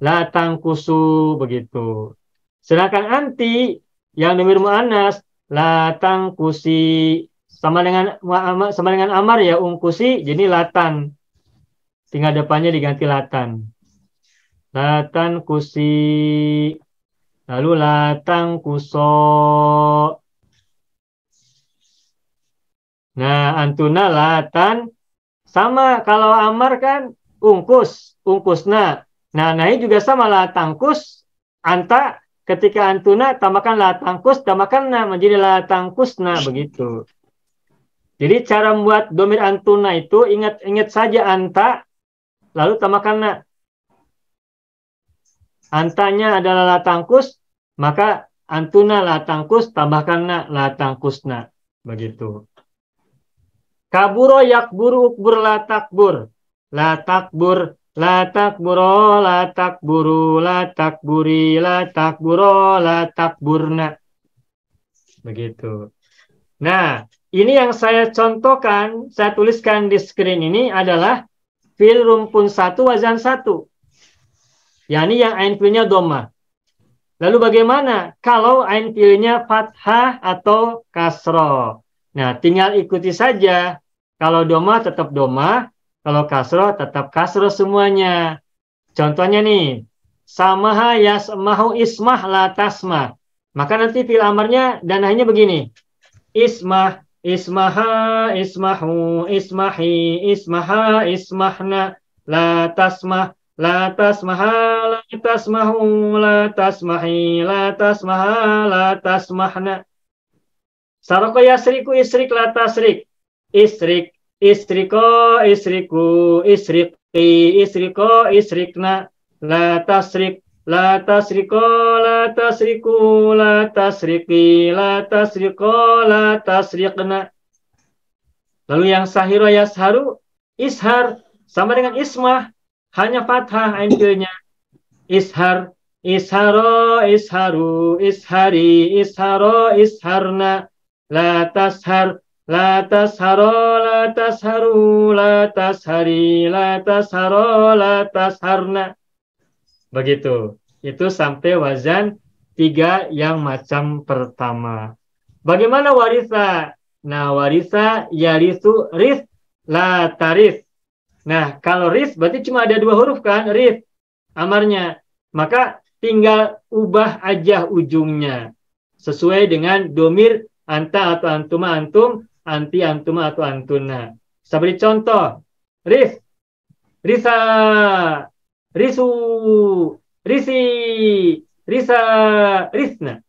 Latang kusu begitu. Sedangkan anti yang domir muannas latang kusi sama dengan amar ya ungkusi jadi latan. Tinggal depannya diganti latan. Latan kusi. Lalu latang kuso. Nah, antuna latan sama kalau amar kan ungkus, ungkusna. Nah, nahi juga sama latangkus, anta ketika antuna tambahkan latangkus, tambahkan na menjadi latangkusna begitu. Jadi cara membuat domir antuna itu ingat saja anta, lalu tambahkan na. Antanya adalah latangkus, maka antuna latangkus, tambahkan na latangkusna begitu. Kaburo yakburu ukbur latakbur, latakbur. La takburo, la takburu, la takburi, la takburo, la takburna. Begitu. Nah, ini yang saya contohkan, saya tuliskan di screen ini adalah fi'il rumpun 1, wazan 1. Yani yang ain fi'ilnya dhamma. Lalu bagaimana kalau ain fi'ilnya fathah atau kasroh? Nah, tinggal ikuti saja. Kalau dhamma tetap dhamma. Kalau kasroh tetap kasroh semuanya. Contohnya nih, samaha yasmahu ismah la tasmah. Maka nanti fi'il amarnya dan nahinya begini. Ismah, ismaha, ismahu, ismahi, ismaha, ismahna, la tasmah, la tasmaha, la tasmahu, la tasmahi, la tasmaha, la tasmahna. Saroko yasriku isrik la tasrik. Isrik. Istriko, istriku, isriki, istriko, isrikna, la tasrik, la tasriko, la tasriku, la tasriki, la tasriko, la tasrikna. Lalu yang sahiro yasharu, ishar, sama dengan ismah, hanya fathah ain fi'ilnya. Ishar, isharo, isharu, ishari, isharo, isharna, la tashar, la tasharo, la tasharu, la tashari, la tasharo, la tasharna. Begitu. Itu sampai wazan 3 yang macam pertama. Bagaimana warisa? Nah, warisa yarisu ris la taris. Nah, kalau ris berarti cuma ada 2 huruf kan? Ris amarnya. Maka tinggal ubah aja ujungnya. Sesuai dengan domir anta atau antuma antum, anti antuma atau antuna. Saya beri contoh. Ris, risa, risu, risi, risa, risna.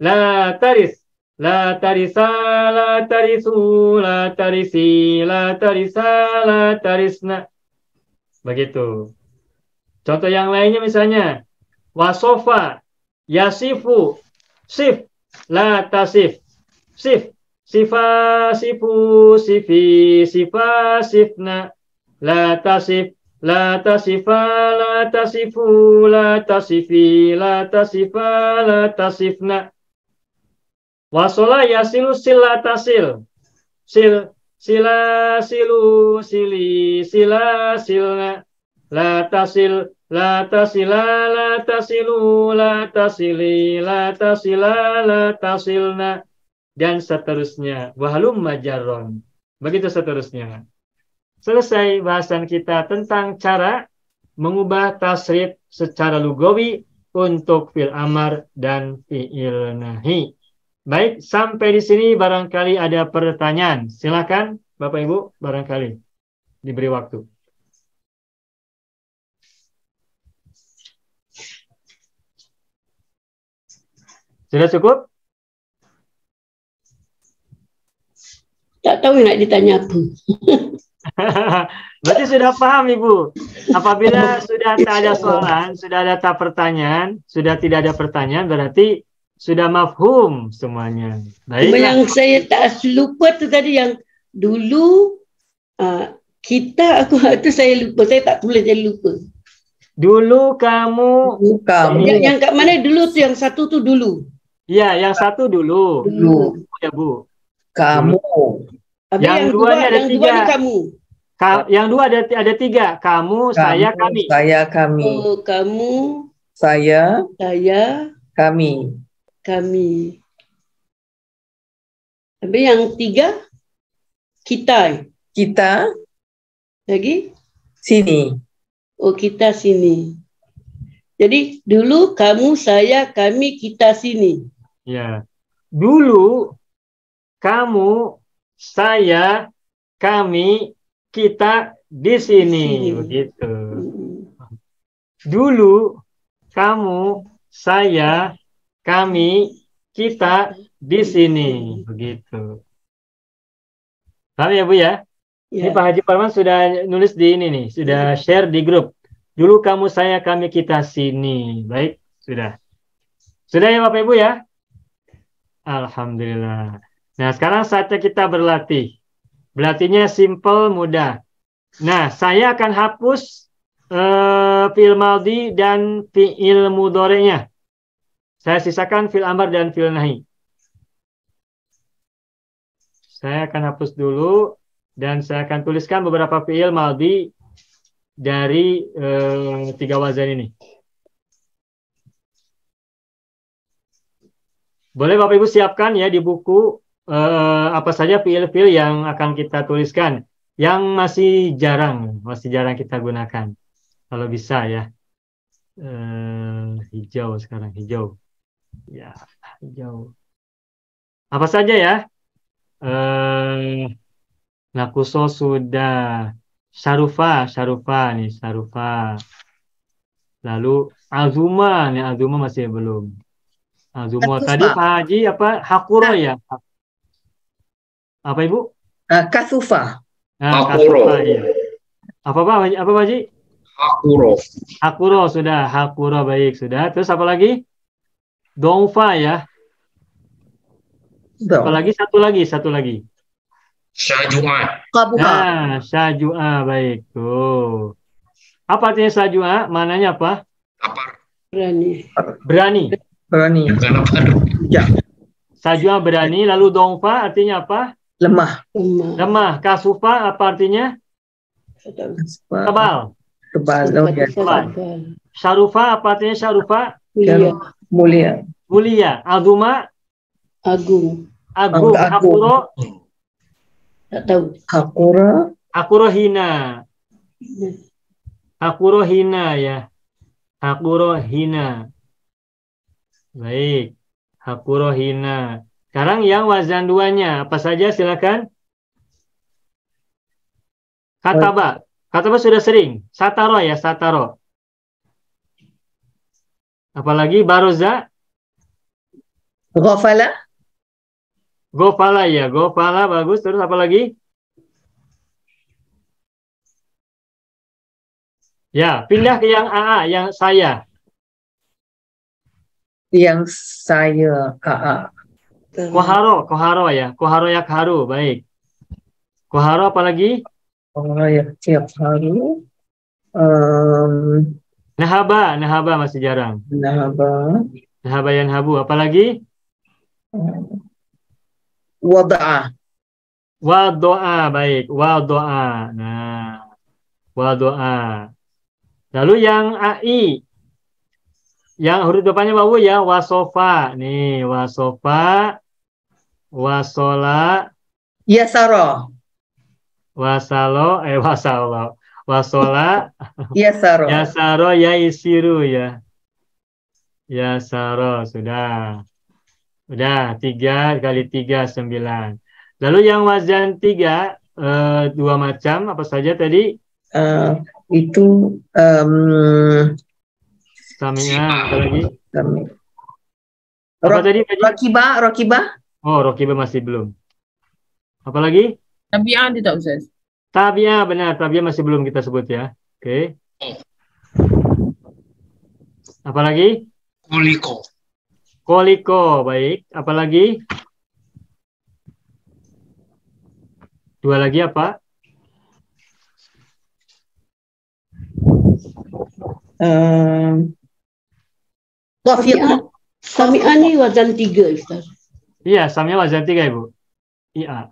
La taris, la tarisa, la tarisu, la tarisi, la tarisa, la tarisna. Begitu. Contoh yang lainnya misalnya. Wasofa, yasifu, sif, la tasif, sif. Sifa, sifu, sifi, sifa, sifna, la tasif, la tasifa, la tasifu, la tasifi, la tasifa, la tasifna. Wasola yasilu sila tasil, sil, sila, silu, sili, sila, silna, la tasil, la tasila, la tasilu, la tasili, la tasila, la tasilna. Dan seterusnya. Wahlum majaron. Begitu seterusnya. Selesai bahasan kita tentang cara mengubah tasrif secara lugawi untuk fi'il amar dan fi'il nahi. Baik, sampai di sini barangkali ada pertanyaan. Silakan Bapak Ibu, barangkali diberi waktu. Sudah cukup? Tak tahu nak ditanya apa. Berarti sudah paham Ibu. Apabila sudah tak ada soalan, sudah ada tak pertanyaan, sudah tidak ada pertanyaan, berarti sudah mafhum semuanya. Baiklah. Yang saya tak lupa tu tadi yang dulu Kita, aku itu saya lupa. Saya tak tulis, jadi lupa. Dulu kamu. Kamu. Yang kat mana dulu tu? Yang satu tu dulu. Ya, yang satu dulu. Dulu. Ya, Bu. Kamu. Habis Yang yang dua ni ada yang tiga. dua ni kamu. Yang dua ada tiga. Kamu, saya, kami. Saya, kami. Oh, kamu, Saya, saya, kami. kami. Habis yang tiga, kita. Kita Lagi? sini. Oh, kita sini. Jadi dulu kamu, saya, kami, kita sini. Ya. Dulu kamu, saya, kami, kita di sini. Begitu. Dulu kamu, saya, kami, kita di sini. Begitu. Paham ya, Bu ya? Ini Pak Haji Parman sudah nulis di ini nih, sudah share di grup. Dulu kamu, saya, kami, kita sini. Baik, sudah. Sudah ya Bapak Ibu ya? Alhamdulillah. Nah, sekarang saatnya kita berlatih. Berlatihnya simple, mudah. Nah, saya akan hapus fi'il madhi dan fi'il mudhari'nya. Saya sisakan fi'il amr dan fi'il nahi. Saya akan hapus dulu dan saya akan tuliskan beberapa fi'il madhi dari 3 wazan ini. Boleh Bapak Ibu siapkan ya di buku apa saja fi'il-fi'il yang akan kita tuliskan. Yang masih jarang kita gunakan. Kalau bisa ya. Hijau sekarang, hijau. Ya, hijau. Apa saja ya? Nakuso sudah. Syarufa nih, Syarufa. Lalu Azuma nih, Azuma masih belum. Azuma tadi Pak Haji apa? Hakuro ya? Apa Ibu? Kasufa. Hakuro. Kasufa, ya. Apa Pak Haji? Hakuro. Hakuro sudah, Hakuro baik sudah. Terus apa lagi? Dongfa ya. Apalagi satu lagi. Syajua. Kabuha. Nah, Syajua baik tuh. Apa artinya Syajua? Mananya apa? Lapar. Berani. Bukan lapar. Ya. Syajua berani. Lalu dongfa artinya apa? Lemah. Kasufa apa artinya? Tebal. Oh, ya. Syarufa apa artinya Syarufa? Mulia. Azuma? Agung. Hakuro? Tak tahu. Hakuro hina. Hakuro hina ya. Hakuro hina. Baik. Hakuro hina. Sekarang yang wazan duanya. Apa saja silakan. Kataba. Kataba sudah sering. Sataro ya, Sataro. Apalagi Baroza. Gofala ya, Gofala bagus. Terus apa lagi? Ya, pindah ke yang AA, yang saya. Yang saya, AA. Koharo ya, Koharo yakharu, baik. Koharo apa lagi? Yakharu. Nahaba masih jarang. Nahaba yanhabu, apa lagi? Wadoa, baik. Wadoa. Nah, wadoa. Lalu yang AI, yang huruf depannya wawu ya, wasofa. Nih, wasofa, wasola, Yasaro. wasalo, wasalo, wasola, Yasaro. yasaro, yaisiru ya. Yasaro, sudah. Udah, 3 kali 3, 9. Lalu yang wazan 3, 2 macam, apa saja tadi? Itu Samia, apa lagi? Apa tadi? Rokibah. Oh, Rokibah masih belum. Apa lagi? Tabi'ah tidak Ustaz. Tabi'ah, benar. Tabi'ah masih belum kita sebut ya. Oke. Apa lagi? Koliko, baik. Apa lagi? 2 lagi apa? Tafiqah. Sami'ah ni wazan 3 Ustaz. Iya, Sami'ah wazan 3 Ibu. Iya.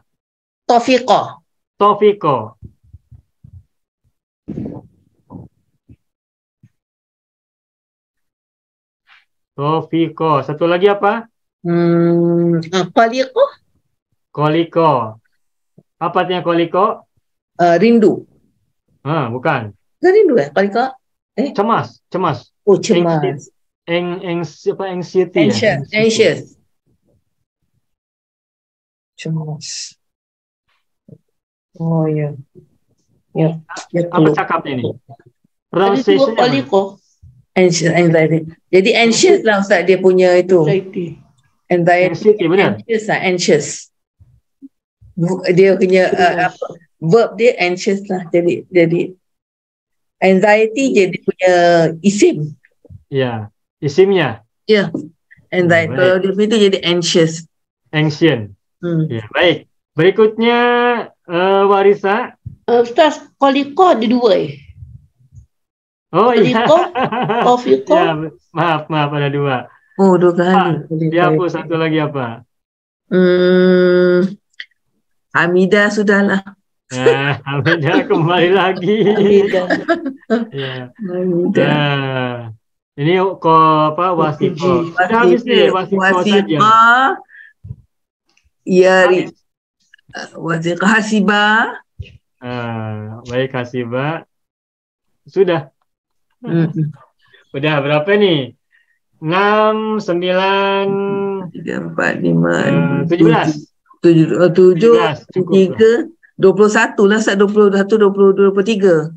Tafiqah. Taufiqo. Taufiqo. Satu lagi apa? Qaliqah. Koliko. Apa artinya koliko? Rindu. Bukan. Kan rindu Qaliqah? Cemas, cemas. Oh, cemas. Anxiety ya? Anxious. Cemas. Oh, ya. Ya. Apa cakapnya ini? Tadi tu Pronunciation Qaliqah. Anxiety. Jadi anxious lah Ustaz dia punya itu. Anxiety. Anxiety, benar? Anxious lah, anxious. Dia punya verb dia anxious lah. Jadi anxiety jadi punya isim. Ya, isimnya. Ya. Anxiety. Baik. Kalau dia punya itu jadi anxious. Ancient. Ya, baik. Berikutnya Warisa. Ustaz, Qaliqah ada 2 Oh iya. Taufiqah. Ya, maaf ada 2. Oh, 2 kali. Dihapus satu lagi apa? Hamidah sudahlah. Nah, Hamidah kembali lagi. Ya. Hamidah. Nah, ini wasiko. Sudah habis nih wasiko saja. Yari. Wasiko hasibah. Baik hasibah. Sudah. Udah berapa nih? 6, 9, 3, 4, 5, 17. 7, 3, 21 lah, 21, 22, 23.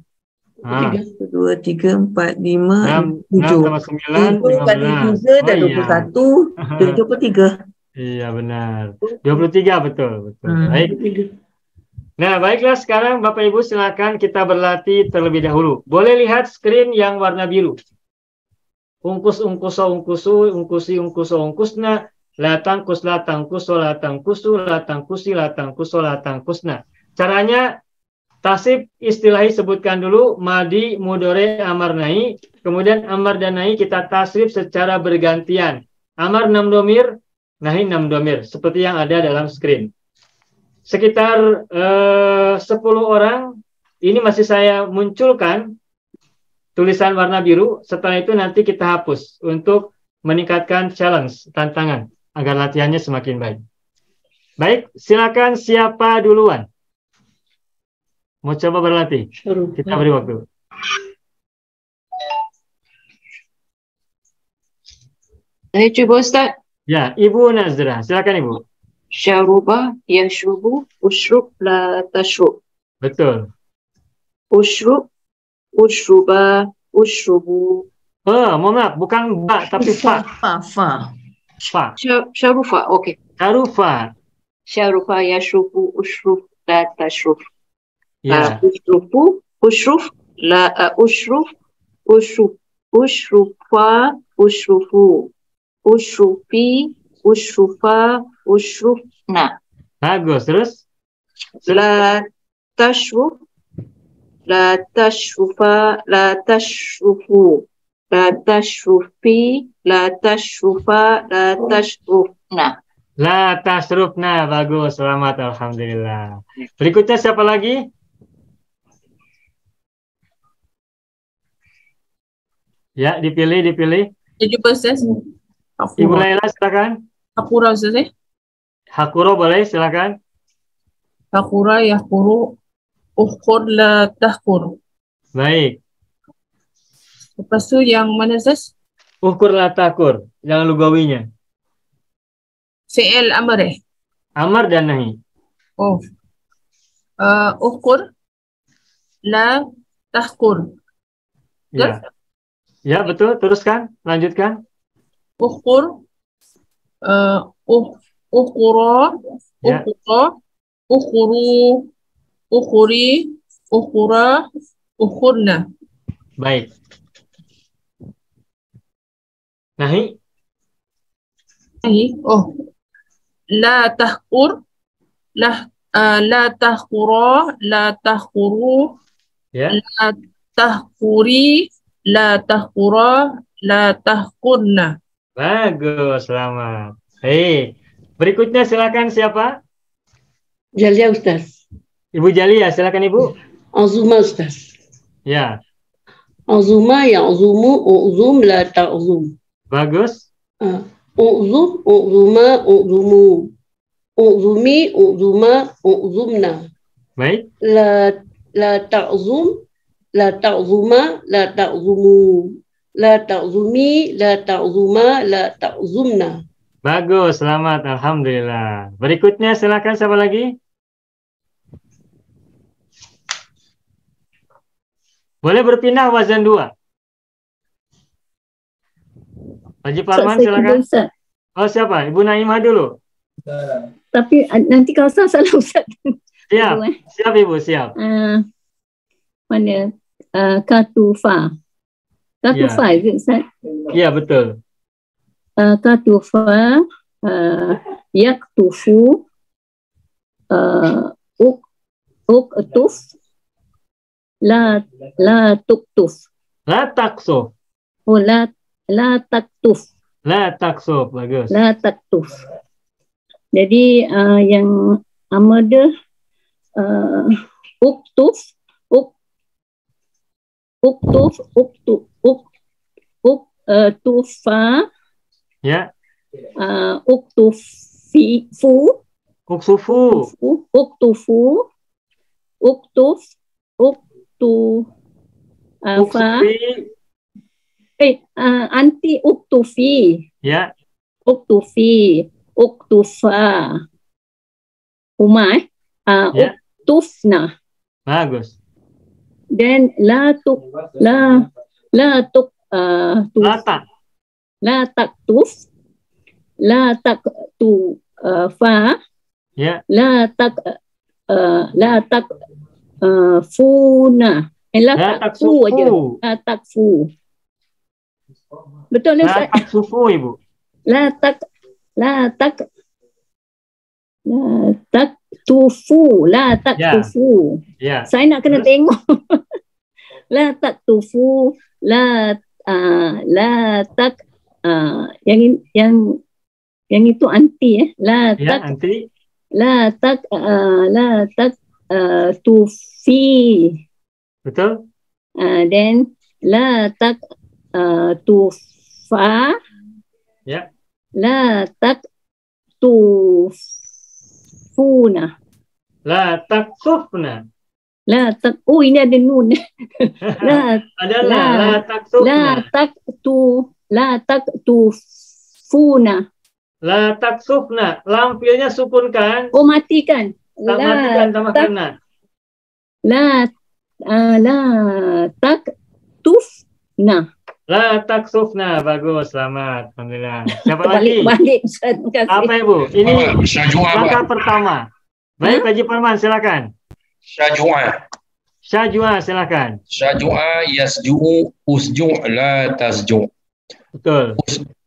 1, 2, 3, 4, 5, 7. 6 tambah 9, 7 kali 3 dan 21, 23. Iya benar. 23 betul. Baik. Nah, baiklah sekarang Bapak Ibu silakan kita berlatih terlebih dahulu. Boleh lihat screen yang warna biru. Ungkus ungkuso ungkusu ungkusi ungkuso ungkusna latang kuso latang kusi latang kuso latang kusna. Caranya tasib istilahi sebutkan dulu madi mudore amar nahi, kemudian amar dan nahi kita tasrif secara bergantian. Amar 6 domir, nahi 6 domir seperti yang ada dalam screen. Sekitar 10 orang ini masih saya munculkan tulisan warna biru, setelah itu nanti kita hapus untuk meningkatkan challenge, tantangan agar latihannya semakin baik. Baik, silakan siapa duluan? Mau coba berlatih? Kita beri waktu. Saya coba Ustaz. Ya, Ibu Nazra, silakan Ibu. Syaruba yashrubu ushrub la tashrub. Betul. Ushrub ushruba ushrubu. Mohon maaf, bukan ba tapi fa. Fa. Syarufa, okey. Syarufa. Syarufa yashrubu ushrub la tashrub. Ya. Ushrubu ushrub la ushrub ushrub ushrufa ushrufu. Ushrufi ushrufa ushrufna. Bagus, terus? La tashrub la tashrufa la tashrufu. La tashrufi la tashrufa la tashrufna. La tasrufna, bagus, selamat, alhamdulillah. Berikutnya siapa lagi? Ya, dipilih. Jumpa Ustaz. Ibu Laila, silakan. Hakura Ustaz. Hakuro boleh, silakan. Hakura yahkuru ukhur la tahkur. Baik. Lepas tu yang mana Ustaz? Ukur la takur, yang lugawinya. Fi'il amr Amar dan nahi. Oh. Ukhur la tahkur. Ya. Ya, betul. Teruskan, lanjutkan. Ukhur ukhura Ya. ukhuru ukhuri ukhura ukhurna. Baik. Nahi. Oh, la tahkur la tahkura la tahkuru Ya. la tahkuri la tahqura, la tahqurna. Bagus, selamat. Hei, berikutnya silakan siapa? Jalia Ustaz. Ibu Jalia, silakan Ibu. Azuma Ustaz. Ya, Azuma ya'zumu, u'zum la ta'zum. bagus. U'zum, u'zuma, u'zumu. U'zumi, u'zuma, u'zumna. Baik. La ta'zum, la ta'zuma, la ta'zumu. La ta'zumi, la ta'zuma, la ta'zumna. Bagus, selamat. Alhamdulillah. Berikutnya silakan siapa lagi? Boleh berpindah wazan 2. Haji Parman silakan. Oh, siapa? Ibu Naimah dulu. Tapi nanti kalau salah Ustaz. Siap. Siap Ibu, siap. Mana? Katufa. Katufa, is it, Ustaz? Iya, betul. Katufa, yaktufu, uktuf, la tuktuf. La taksuf. Oh, la taktuf. La taksuf, bagus. La taktuf. Jadi yang amada uktuf, tufa, ya, uktufu, uksufu, uktuf, anti uktufi, ya, uktufa, umah, ya. uktufna. Bagus. Dan la taktuf, la taktufa, ya, la takfuna, la takfu aja, la takfu. Betul la Ustaz? taksufu Ibu. La taktufu. Ya. Saya nak kena tengok. La taktufu, yang itu anti anti. Tufi. Betul? Then la tufa. Ya. La taktufuna. La taksufna. Oh, ini ada nun. La taksufna. La taktufuna. La taksufna. Lampilnya sukun kan? Oh, matikan. Matikan sama karena. La taktufna. La taksufna. Bagus, selamat. Alhamdulillah. Siapa lagi? Balik. Apa Ibu? Ini langkah pertama. Baik, Haji Parman, silakan. Syajua, silakan. Syajua yasju'u usju' la tasju'. Betul.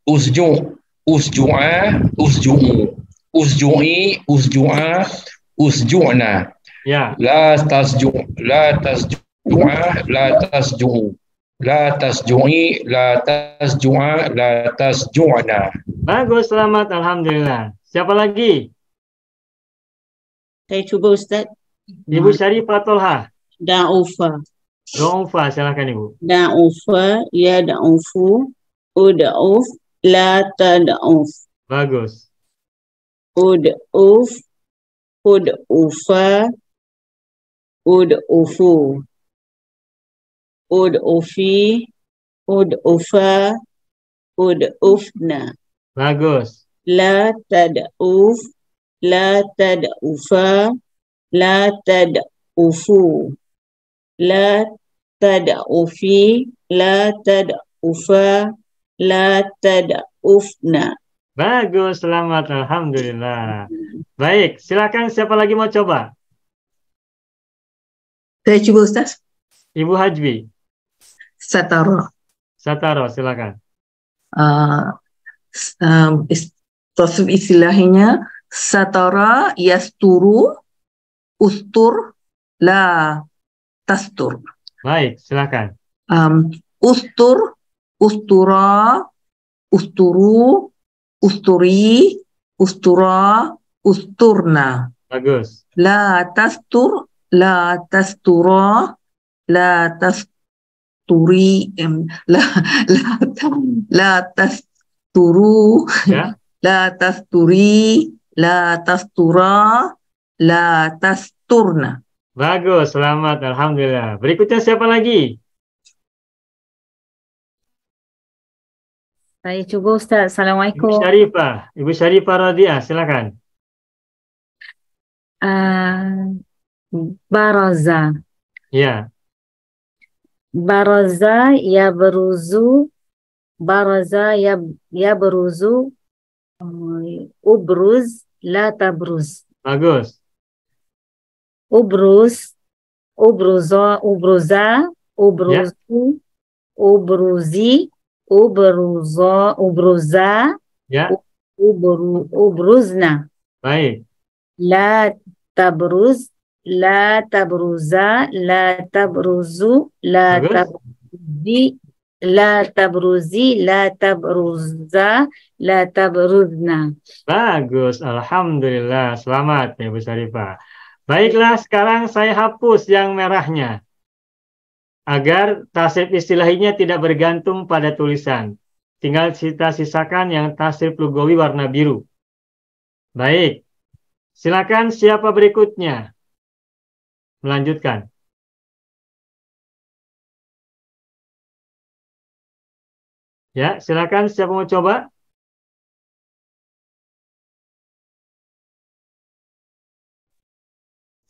Usju'a usju'u. Usju'i usju'a usju'na. Ya. La tasju'a la tasju'u. La tasju'i la tasju'a la tasju'na. Bagus, selamat. Alhamdulillah. Siapa lagi? Saya cuba Ustaz. Ibu Syarifah Tolha. Da'ufa. Da'ufa, silakan Ibu. Da'ufa, ya da'ufu, ud'uf, la tad'uf. Bagus. Ud'uf, ud'ufa, ud'ufu. Ud'ufi, ud'ufa, ud'ufna. Bagus. La tad'uf, la tad'ufa, la tad'ufu. La tad'ufi, la tad'ufa, la tad'ufna. Bagus, selamat. Alhamdulillah. Baik, silakan siapa lagi mau coba? Saya cuba Ustaz. Ibu Hajbi. Satara. Satara, silakan. Istilahnya satara yasturu ustur la tastur. Baik, silakan. ustur, ustura, usturu, usturi, ustura, usturna. Bagus. La tastur, la tastura, la tasturi, la tasturu, Ya. la tasturi, la tastura, la tasturna. Bagus, selamat. Alhamdulillah. Berikutnya siapa lagi? Saya cuba Ustaz. Ibu Assalamualaikum. Syarifah. Ibu Syarifah Radiah, silakan. Baraza. Ya. Baraza ya beruzu. Baraza ya beruzu. Ubruz la tabruz. Bagus. Ubruz. Ubruza. Ubruzu. Ubruzi. Ubruza. Ya. Ubruzna. Baik. La tabruz. La tabruza. La tabruzu. La Bagus. tabruzi. La tabruzi. La tabruza. La tabruzna. Bagus. Alhamdulillah. Selamat ya, Ibu Syarifah. Baiklah, sekarang saya hapus yang merahnya. Agar tasrif istilahnya tidak bergantung pada tulisan. Tinggal kita sisakan yang tasrif lugawi warna biru. Baik. Silakan siapa berikutnya? Melanjutkan. Ya, silakan siapa mau coba?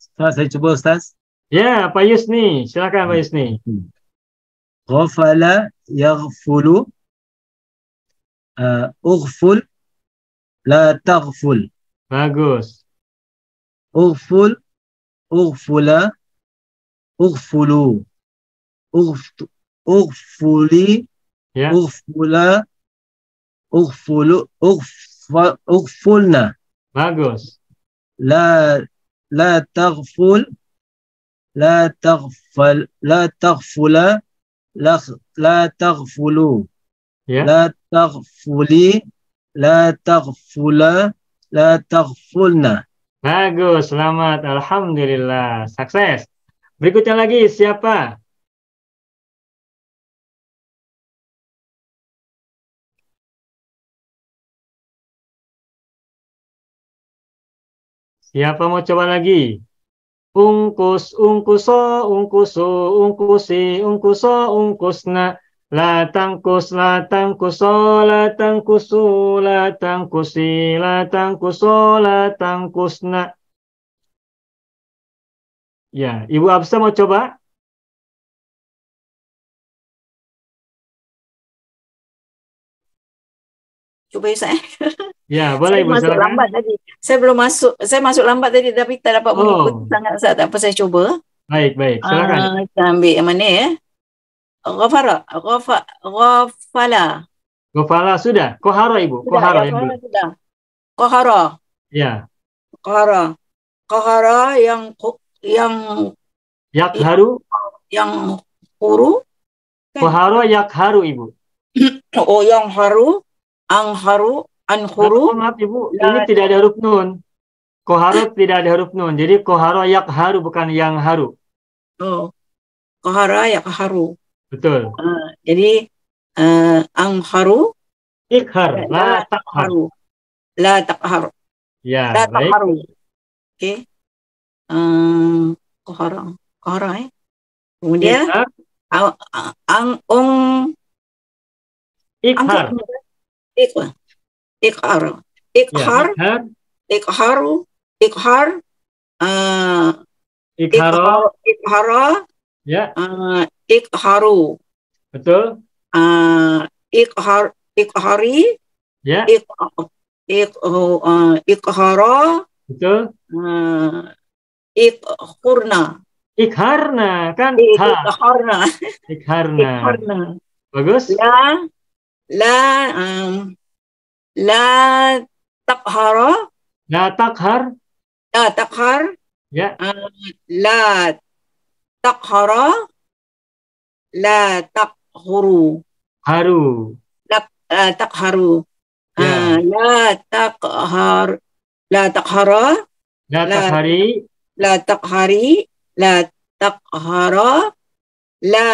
Ustaz, saya cuba Ustaz. Ya, Pak Yusni. Silakan Pak Yusni. Ghafala yaghfulu, ughful la taghful. Bagus. Ughful, ughfula, ughfulu, ughfuli, Ya. ughfula, ughfulna. Bagus. La taghful, la taghfula, la taghfulu. Ya. La taghfuli, la taghfula, la taghfulna. Bagus, selamat. Alhamdulillah. Sukses. Berikutnya lagi siapa? Siapa mau coba lagi? Ungkus, ungkuso, ungkusu, ungkusi, ungkuso, ungkusna. La tangkus, la tangkuso, la tangkusu, la tangkusi, la tangkuso, la tangkusna. Ya, Ibu Absa mau coba? Cuba Ustaz. Ya, boleh Saya Ibu, masuk silakan. lambat tadi. Saya belum masuk. Saya masuk lambat tadi tapi tak dapat mengikuti sangat Ustaz. Tak apa, saya cuba. Baik, baik. Silakan. Kita ambil yang mana ya? Ghafara. Ghafala. Gofala sudah. Kohara Ibu. Kohara yang belum. Sudah. Qahara. Ya. Qahara. Qahara yang Yakharu. yang huru. Kohara yakharu Ibu. Oh, yang haru. Angharu. Anhuru. Maaf Ibu, ini tidak ada huruf nun. Koharo tidak ada huruf nun. Jadi koharo yakharu bukan yang haru. Oh. Qahara yakharu. Betul. Jadi angharu. Ikhar. La takharu. La takharu. Ya, La baik. takharu. Okey. Qahara Kemudian Ikhar. Ikhar. Ya, Ikharu. Ikhar. Ikharo. Ikhara. Ya. Ikharu. Betul. Ikhari. Ya. Ikhara. Betul. Ikhurna. Ikharna kan ha. Ikharna. Bagus. La takhara. La takhar. La takhar. Ya. La takhara. La takhuru. Haru. Takharu. Ya. La takhar. La takhara. La takhari. La takhari. La takhara. La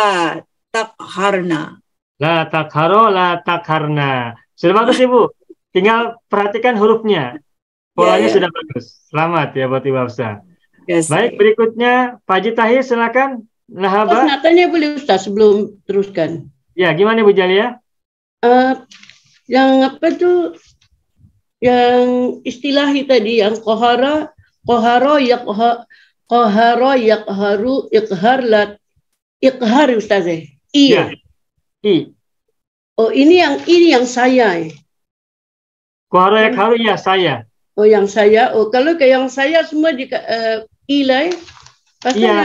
takharna. La takharo, la takharna. Sudah bagus Ibu. Tinggal perhatikan hurufnya. Polanya Ya. sudah bagus. Selamat ya buat Ibu Hafsah. Yes. Baik, berikutnya Pak Haji Tahir silakan. Ustaz Nahaba. nak tanya boleh Ustaz sebelum teruskan? Ya, gimana Ibu Jalia? Yang apa tu? Yang istilahi tadi yang qahara yaqharu iqhar Ustaz Ya. I. Oh ini yang saya Qahara yakharu ya saya. Oh yang saya. Oh kalau ke yang saya semua di ilai. Pasal Iya.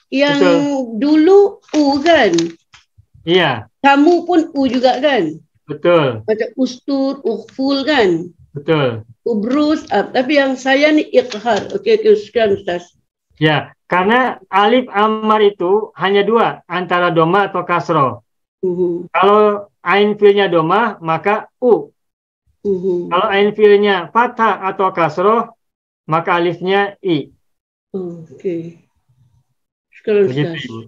yang Betul. dulu u kan. Iya, Kamu pun u juga kan. betul. Macam ustur, ukhful kan. Betul. Ubrus, tapi yang saya ni iqhar. Okey, sekian Ustaz. Ya, karena alif amar itu hanya dua, antara doma atau kasroh. Kalau ain fiilnya doma, maka u. Kalau ain fiilnya fathah atau kasroh, maka alifnya i. Okey. Sekarang Begitu, Ustaz. Ibu.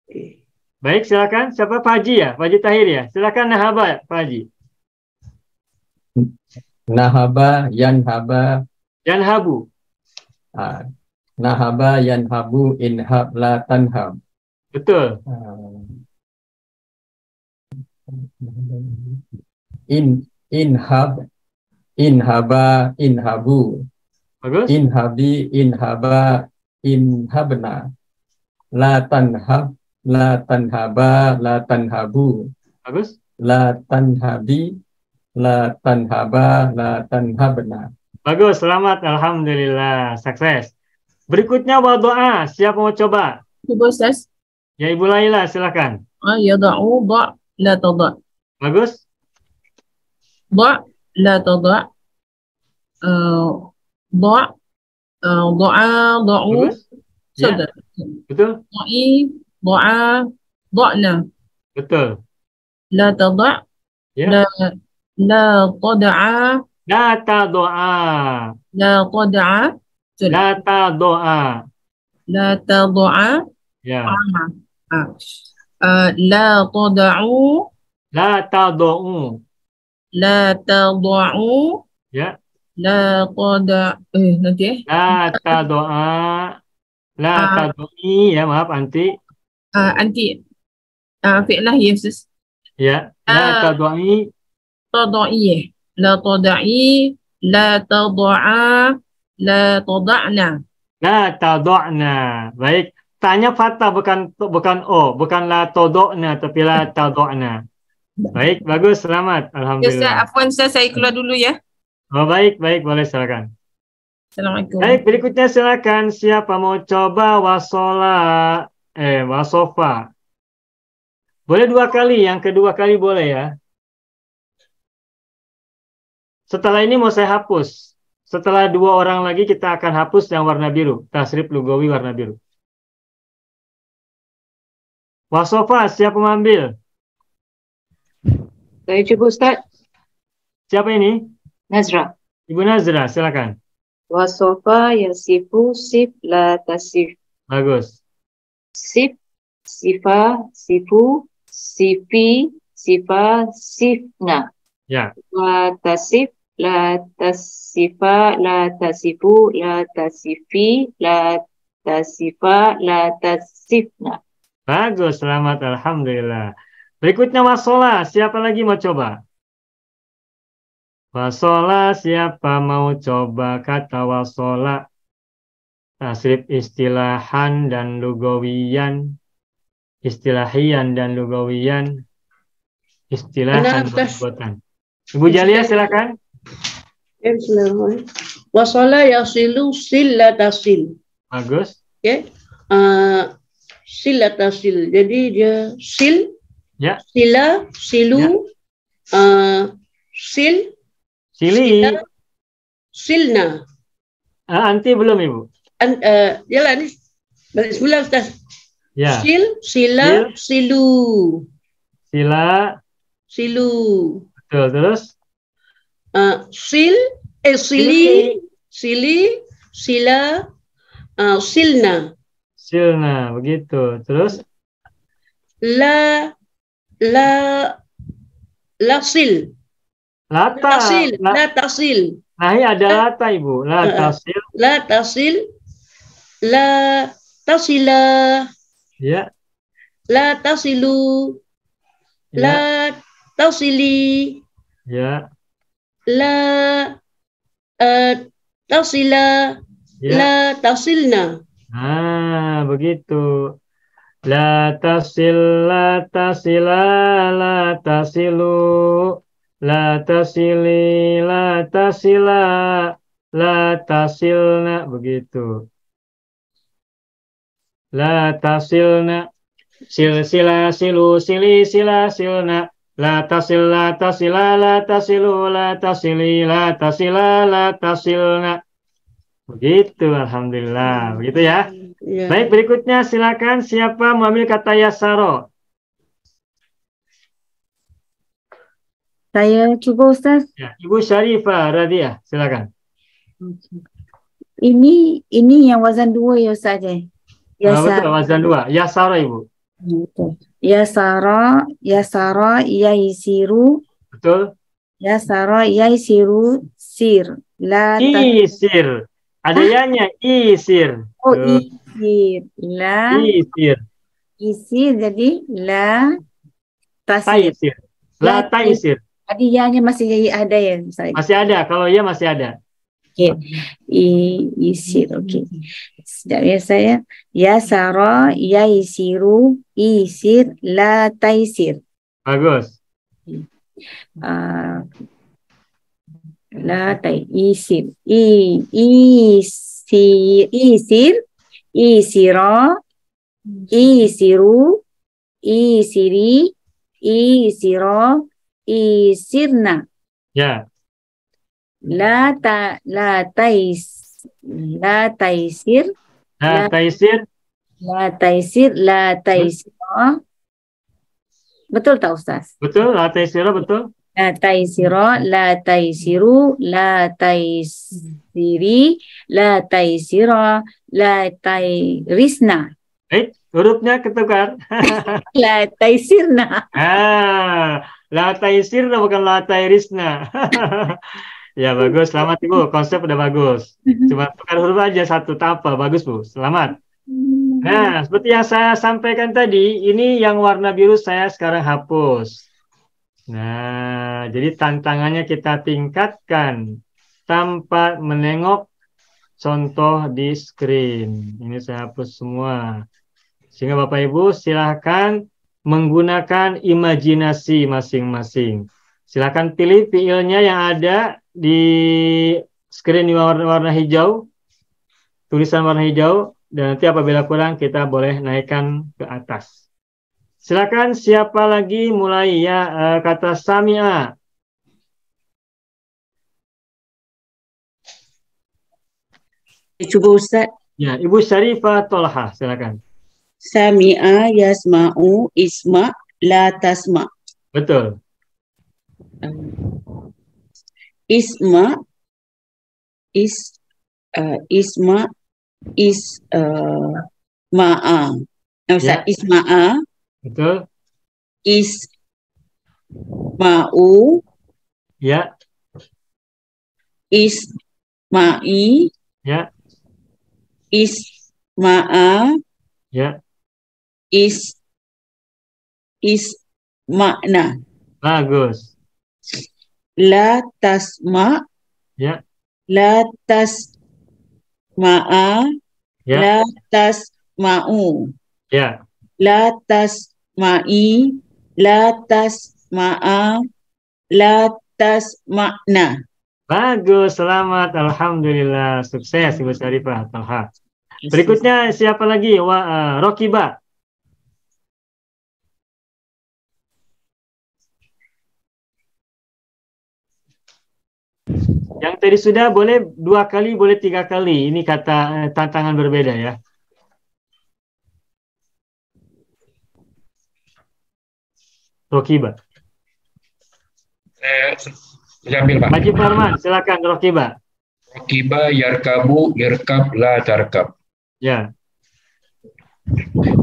Okey. Baik, silakan. Siapa Pak Haji ya? Pak Haji Tahir ya? Silakan Nahaba, Pak Haji. Nahaba, yanhaba, Yanhabu. nahaba, yanhabu, inhab, la tanhab. Betul. Inhab, inhaba, inhabu. Bagus. Inhabi, inhaba, inhabna. La tanhab, la tanhaba, la tanhabu. Bagus. La tanhabi, la tanhaba, la tanhabna. Bagus, selamat. Alhamdulillah. Sukses. Berikutnya wadoa. Siapa mau coba? Cuba Ustaz. Ya, Ibu Laila, silakan. Yada'u da' la tada'. Bagus. Da' la tada'. Da' da'a da'u. Bagus. Ya. Sudah. Betul. Da'i da'a da'na. Betul. La tada' Ya. la tada'a La tadoa. la tada'a La tadoa. la tada'a Ya. la tada'u La tado'u. la tada'u Ya. la tada nanti La tadoa. La tado'i. Ya, maaf, anti. anti fi'lah ya Ustaz. Ya. La tado'i. Tada'i la tada'i la tada'a la tada'na. La tado'na. Baik. Tanya fathah bukan o, bukan la tado'na tapi la tado'na. Baik, bagus, selamat. Ustaz, Alhamdulillah. afwan Ustaz, saya keluar dulu ya. Oh, baik, boleh silakan. Assalamualaikum. Baik, berikutnya silakan siapa mau coba wasofa. Boleh 2 kali, yang kedua kali boleh ya. Setelah ini mau saya hapus. Setelah 2 orang lagi kita akan hapus yang warna biru. Tasrif lugawi warna biru. Wasofa, siapa mengambil? Saya cuba Ustaz. Siapa ini? Nazra. Ibu Nazra, silakan. Wasofa yasifu sif la tasif. Bagus. Sif, sifa, sifu, sifi, sifa, sifna. Ya. La tasif, la tasifa, la tasifu, la tasifi, la tasifa, la tasifna. Bagus, selamat. Alhamdulillah. Berikutnya wasola. Siapa lagi mau coba? Wasola, siapa mau coba kata wasola? Tasrif istilahan dan lugawiyan. Istilahian dan lugawiyan. Istilahan perbuatan. Ibu Jalia, silakan. Bismillahirrahmanirrahim. Wasala yasilu silatasil. Bagus. Okay. Silatasil. Jadi dia sil, ya. Sila, silu, ya. Sil, Sili. Sila, silna. Anti belum Ibu? Yalah ni balik semula Ustaz. Ya. Sil, sila, silu. Sila. Silu. Betul. Terus? Sili, sila, silna. Silna, begitu. Terus? La sil. Lata. La tasil. Nah, ini ada lata, Ibu. La tasil. La tasil. La tasila. Ya. La tasilu. Ya. La tasili. Ya. La tasila. Ya. La tasilna. Nah, begitu. La tasil, la tasila, la tasilu, la tasili, la tasila, la tasilna, begitu. La tasilna, sil, sila, silu, sili, sila, silna, la tasil, la tasila, la tasilu, la tasili, la tasila, la tasilna. Begitu, alhamdulillah. Begitu ya. Ya. Baik, berikutnya silakan siapa mengambil kata yasaro? Saya cuba Ustaz. Ya, Ibu Syarifah Radiah, silakan. Ini yang wazan 2 ya Ustaz ya. Betul, wazan 2. Yasaro, Ibu. Betul. Yasara, yaisiru. Betul. Yasara, yaisiru, sir. La Isir. Ada yanya, isir. Oh, isir. La. Isir. Isir jadi la tasir. Taisir. La taisir. Tadi ya-nya masih ada ya Ustaz? Masih ada, kalau ya masih ada. Oke. Isir, oke. Sekejap ya saya. Yasara, yaisiru, isir, la taisir. Bagus. La isir, isira, isiru, isiri, isiro, isirna. Ya. La taisir, la taisir, la taisiro. Betul tak Ustaz? Betul, la taisiro, betul. La taisiro, la taisiru, la taisiri, la taisiro, la tairisna. Hurufnya ketukar. La taisirna. La taisirna bukan la tairisna. Ya, bagus. Selamat, Ibu. Konsep udah bagus. Cuma tukar huruf aja satu tanpa. Bagus, Bu. Selamat. Nah, seperti yang saya sampaikan tadi, ini yang warna biru saya sekarang hapus. Nah, jadi tantangannya kita tingkatkan tanpa menengok contoh di screen. Ini saya hapus semua. Sehingga Bapak Ibu silahkan menggunakan imajinasi masing-masing. Silahkan pilih fiilnya yang ada di screen warna hijau, tulisan warna hijau, dan nanti apabila kurang kita boleh naikkan ke atas. Silakan siapa lagi mulai ya kata Samia. Coba Ustaz. Ya, Ibu Syarifah Tolha, silakan. Sami'a yasma'u isma la tasma. Betul. Isma ma'a. Ustaz, Ya. isma'a. Betul. Isma'u. Ya. Isma'i. Ya. Isma'a. Ya. Isma'na. Bagus. La tasma. Ya. La tasma'a. Ya. La tasma'u. Ya. La tasma'i. La tasma'a. La tasma'na. Bagus, selamat, alhamdulillah, sukses Ibu Syarifah Tolha. Berikutnya siapa lagi? Rokiba. Yang tadi sudah boleh 2 kali, boleh 3 kali. Ini kata tantangan berbeda ya. Rokiba. Saya ambil Pak. Haji Farman, silakan Rokiba. Rokiba yarkabu irkab la tarkab. Ya.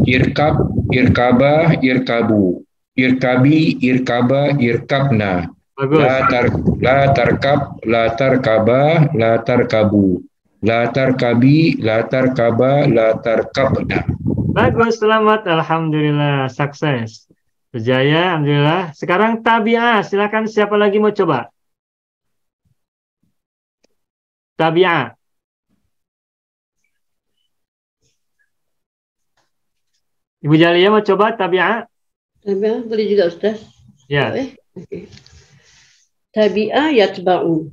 Irkab irkaba irkabu. Irkabi irkaba irkabna. Bagus. La tarkab la tarkaba la tarkabu. La tarkabi la tarkaba la tarkabna. Bagus, selamat. Alhamdulillah, sukses. Berjaya, alhamdulillah. Sekarang tabi'ah, silakan siapa lagi mau coba? Tabi'ah. Ibu Jalia mau coba tabi'ah? Tabi'ah boleh juga Ustaz. Ya. Okay. Tabi'ah yatba'u.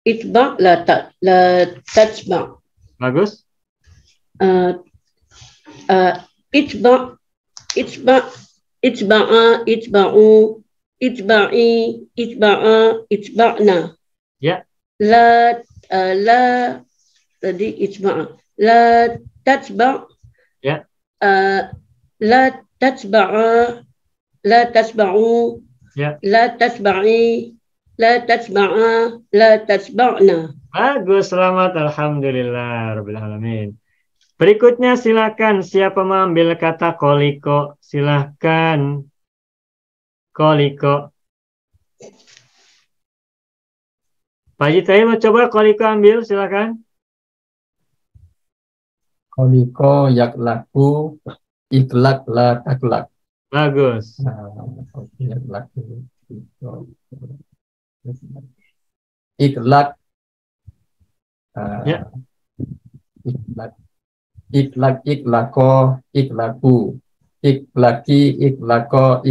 Itba' la tatba'. Bagus. Itba' itba'a itba'u itba'i itba'a itba'na. Ya. La tadi itba'a. La tatba'. Ya. La tatba'a la tasba'u. Ya. La tasba'i la tasba'a la tasba'na. Bagus, selamat. Alhamdulillah Rabbil Alamin. Berikutnya silakan siapa mengambil kata koliko? Silakan. Koliko. Pak Haji Tahir mau coba koliko ambil, silakan. Koliko yaklaku iklak la taklak. Bagus. Iklak. Ya. Iklak. Iklak iklako iklaku. Iklaki iklako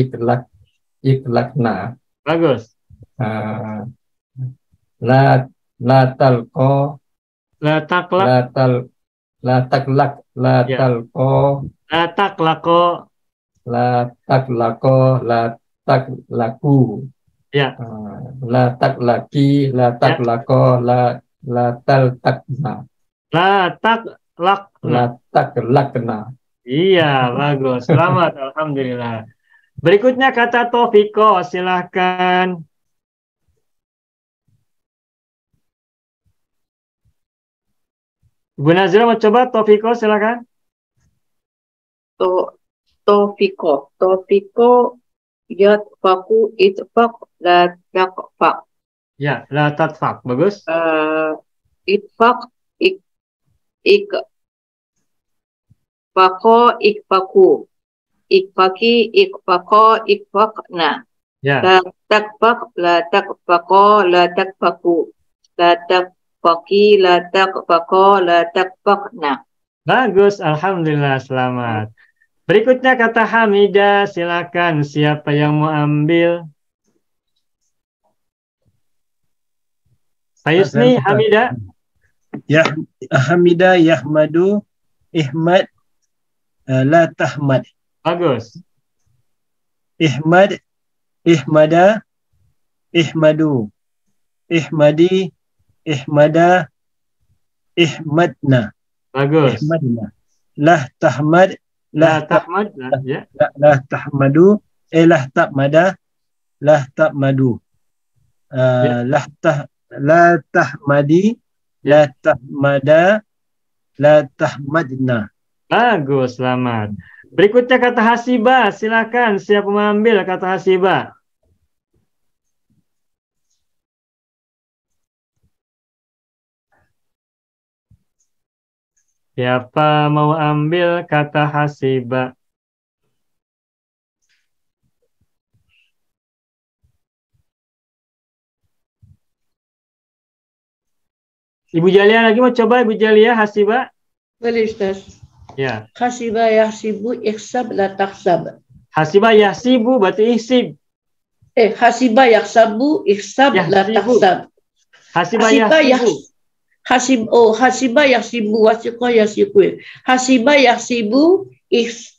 iklakna. Bagus. La talko La taklak. la taklak la Ya. talko La taklako. la taklaku. Ya. La taklaki la taklako la taltakna. La taklak. La taklakna. Iya, bagus. Selamat, alhamdulillah. Berikutnya kata tofiko, silahkan. Ibu Nazira mau coba tofiko, silahkan. Tofiko yatfaku itfaq la taqfaq. Ya, la tatfak. Bagus. Itfaq ikfaqo ikfaku. Ikfaki ikfaqo ikfaqna. Ya. La taqfaq la taqfaqo la taqfaku. La taqfaqi la taqfaqo la taqfaqna. Bagus, alhamdulillah, selamat. Berikutnya kata Hamidah, silakan siapa yang mau ambil? Pak Yusni, Hamidah. Ya, Hamidah yahmadu ihmad la tahmad. Bagus. Ihmad ihmada ihmadu. Ihmadi ihmada ihmadna. Bagus. Ihmadna. Lah tahmad La tahmad. Ya. lah tahmadu lah tahmada lah tahmadu. La tahmadi la tahmada la tahmadna. Bagus, selamat. Berikutnya kata hasibah, silakan siapa mengambil kata hasibah? Siapa mau ambil kata hasibah? Ibu Jalia lagi mau coba, Ibu Jalia hasibah? Boleh Ustaz. Ya. Hasiba yahsibu ihsab la tahsab. Hasibah yahsibu berarti ihsib. Hasiba yahsabu ihsab la tahsab. Hasibah yahsibu. Hasiba yahsibu wasiqa yasiqu. Hasiba yahsibu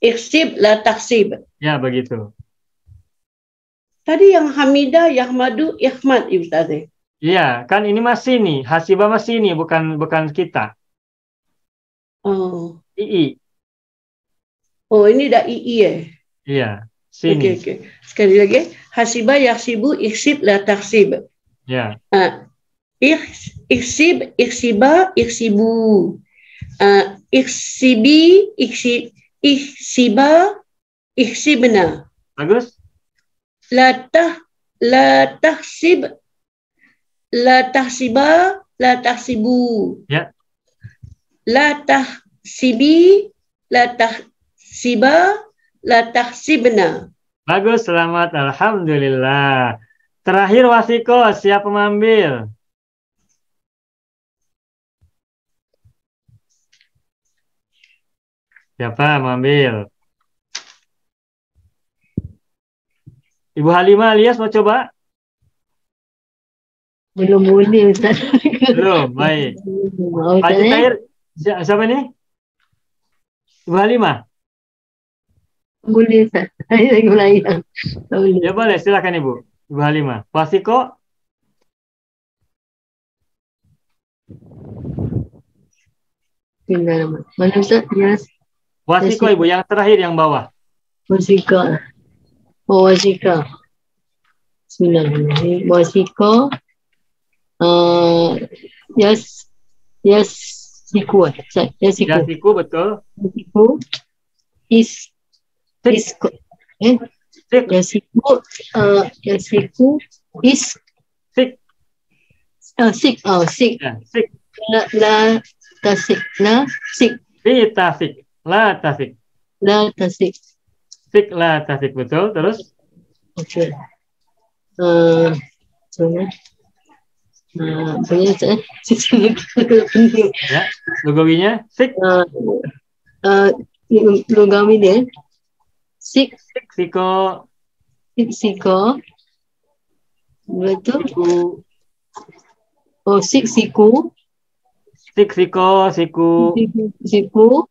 ihsib la tahsib. Ya, begitu. Tadi yang Hamidah, Yahmadu, Ihmad, Ustaz. Iya, kan ini masih nih, hasibah masih nih, bukan kita. Oh. II. Oh, ini dah II ya? Iya. Sini. Okey. Sekali lagi. Hasiba yaksibu iksib la taksib. Ya. Iksib, iksiba, iksibu. Iksibi, iksiba, iksibna. Bagus. La tahsib, la tahsiba, la tahsibu. Ya. La tahsibi, la tahsiba, la tahsibna. Bagus, selamat. Alhamdulillah. Terakhir Wasiko, siapa mengambil? Siapa mengambil? Ibu Halimah alias mau coba? Belum boleh Ustaz. Belum, baik. Oh, Pak Tahir, siapa ini? Ibu Halimah? Boleh Ustaz. Saya lagi melayang. Boleh. Ya boleh, silakan Ibu. Ibu Halimah. Wasiko? Mana Ustaz? Yes. Wasiko Ibu, yang terakhir yang bawah. Wasika. Oh, wasika. Bismillahirrahmanirrahim. Wasika. Yes. Siku. Yes, siku. Ya, siku, betul. Siku. Yasiku. Yasiku. Sik. Sik. Ya, sik. La tasik. Sik. Tasik. La tasik. La tasik. Sik la tasik, betul. Terus? Okey. Ya, lugawinya sik. Lugawi dia. Sik. Siko. Siko. Betul. Siku. Oh, siku. Siko, siku. Siku.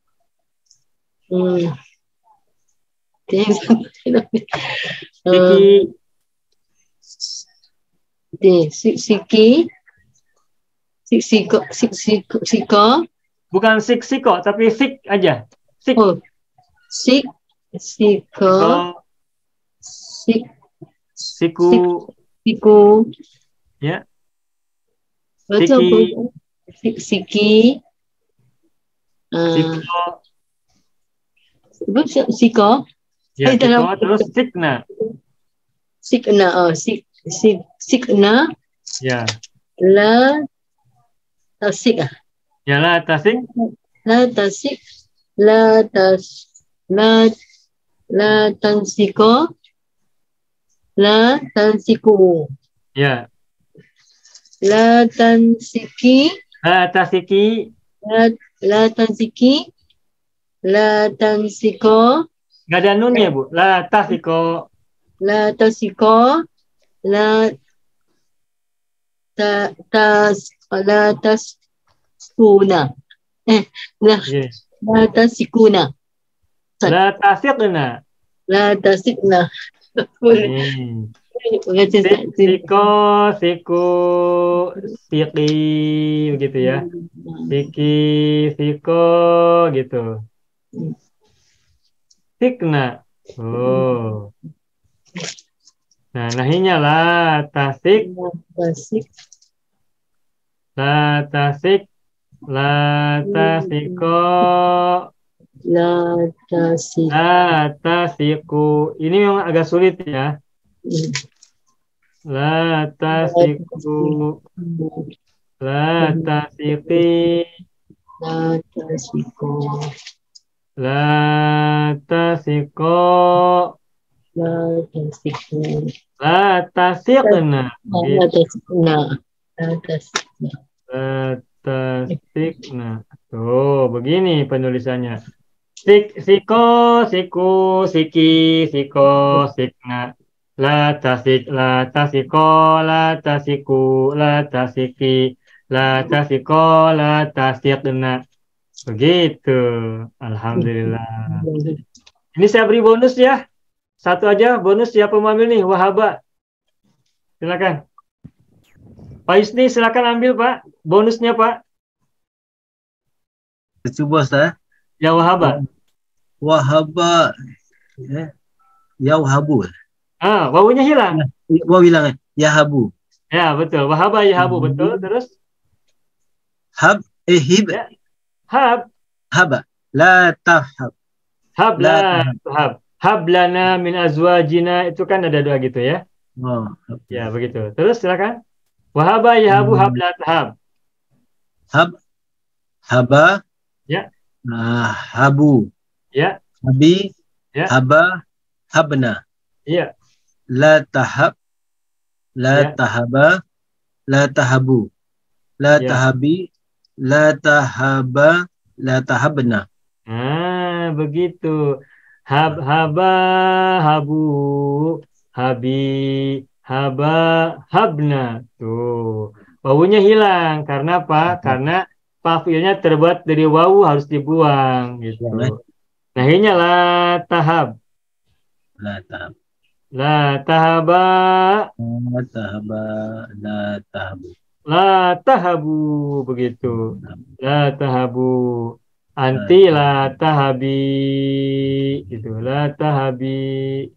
Siki. Siko. Bukan siko, tapi sik aja. Sik. Oh, siko. Siku. Ya. Betul. Siki. Siko. Ya, siko, terus sikna. Sikna. Sikna. Ya. La tasik. Ya, la tasik. La tasik. La tansiko. La tansiku. Ya. La tansiki. La tasiki. La tansiki. La tansiko. Nggak ada nun ya, Bu? La tasiko. La tasiko. La taskuna. La tasikuna. La tasikna. La tasikna. Siku, siki, begitu ya. Siko, gitu. Sikna. Oh. Nah, nahinya la tasik. La tasik. La tasiko. La tasiku. Ini memang agak sulit ya. La tasiku. La tasiki. La tasiku. La tasiko. La tasiku. La tasikna. La tasikna. La tasikna. Tuh, begini penulisannya. Siko, siku, siki, siko, sikna. La tasiko, la tasiku, la tasiki, la tasiko, la tasikna. Begitu. Alhamdulillah. Ini saya beri bonus ya. Satu aja bonus, siapa mau ambil nih? Wahaba. Silakan. Pak Yusni silakan ambil Pak. Bonusnya Pak. Cuba Ustaz. Ya Wahaba. Wahaba. Ya. Yauhabu. Wawunya hilang. Waw hilang. Yahabu. Ya, betul. Wahaba yahabu, betul. Terus? Hab, hib. Ya. Hab. Haba. La tahab. Hab la tahab. Hab lana min azwajina. Itu kan ada dua gitu ya. Oh. Ya, begitu. Terus silakan. Wahaba yahabu hab la tahab. Hab. Haba. Ya. Habu. Ya. Habi. Ya. Haba. Habna. Iya. La tahab. La tahaba. La tahabu. La tahabi. La tahaba. La tahabna. Begitu. Haba, habu, habi, haba, habna. Tuh. Wawunya hilang. Karena apa? Karena pafilnya terbuat dari wawu, harus dibuang gitu. Nah, ini la tahab. La tahab. La tahaba. La tahaba. La tahabu. La tahabu, begitu. La tahabu. Anti la tahabi. Itu la tahabi.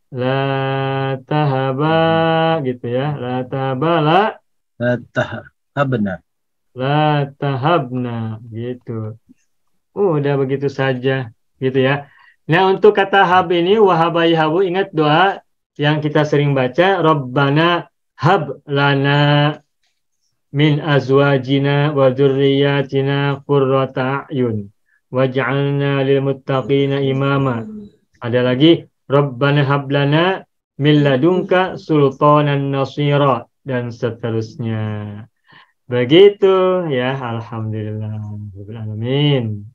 La tahaba, gitu ya. La tahaba, la tahabna. La tahabna, gitu. Udah begitu saja, gitu ya. Nah, untuk kata hab ini, wahabai habu, ingat doa yang kita sering baca, Rabbana hab lana min azwajina wa dzurriyyatina qurrata a'yun waj'alna lil muttaqina imama. Ada lagi, Rabbana hab lana min ladunka sultanan nasira, dan seterusnya. Begitu ya, alhamdulillah. Alamin.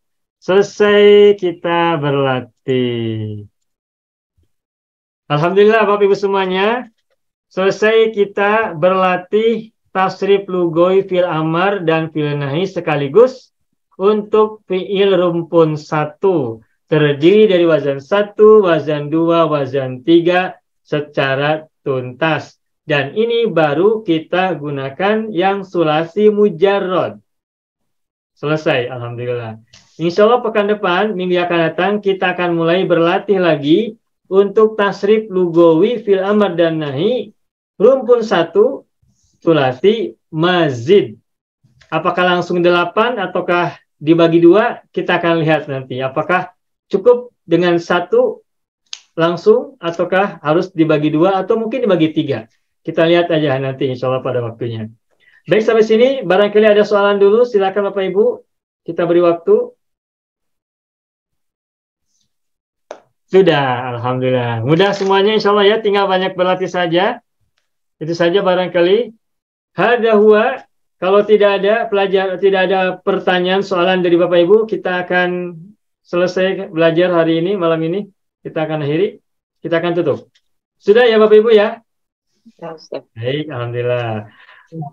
Selesai kita berlatih. Alhamdulillah Bapak Ibu semuanya. Selesai kita berlatih tasrif lugawi fil amar dan fil nahi sekaligus untuk fiil rumpun 1. Terdiri dari wazan 1, wazan 2, wazan 3 secara tuntas. Dan ini baru kita gunakan yang sulasi mujarrad. Selesai, alhamdulillah. Insya Allah pekan depan, minggu yang akan datang, kita akan mulai berlatih lagi untuk tasrif lugawi fil amar dan nahi rumpun 1 sulasi mazid. Apakah langsung 8 ataukah dibagi 2? Kita akan lihat nanti. Apakah cukup dengan 1 langsung ataukah harus dibagi 2 atau mungkin dibagi 3? Kita lihat aja nanti insya Allah pada waktunya. Baik, sampai sini barangkali ada soalan dulu, silakan Bapak Ibu, kita beri waktu. Sudah, alhamdulillah. Mudah semuanya insya Allah ya, tinggal banyak berlatih saja. Itu saja barangkali. Hadza huwa. Kalau tidak ada pertanyaan soalan dari Bapak Ibu, kita akan selesai belajar hari ini, malam ini. Kita akan akhiri, kita akan tutup. Sudah ya Bapak Ibu ya? Baik, alhamdulillah.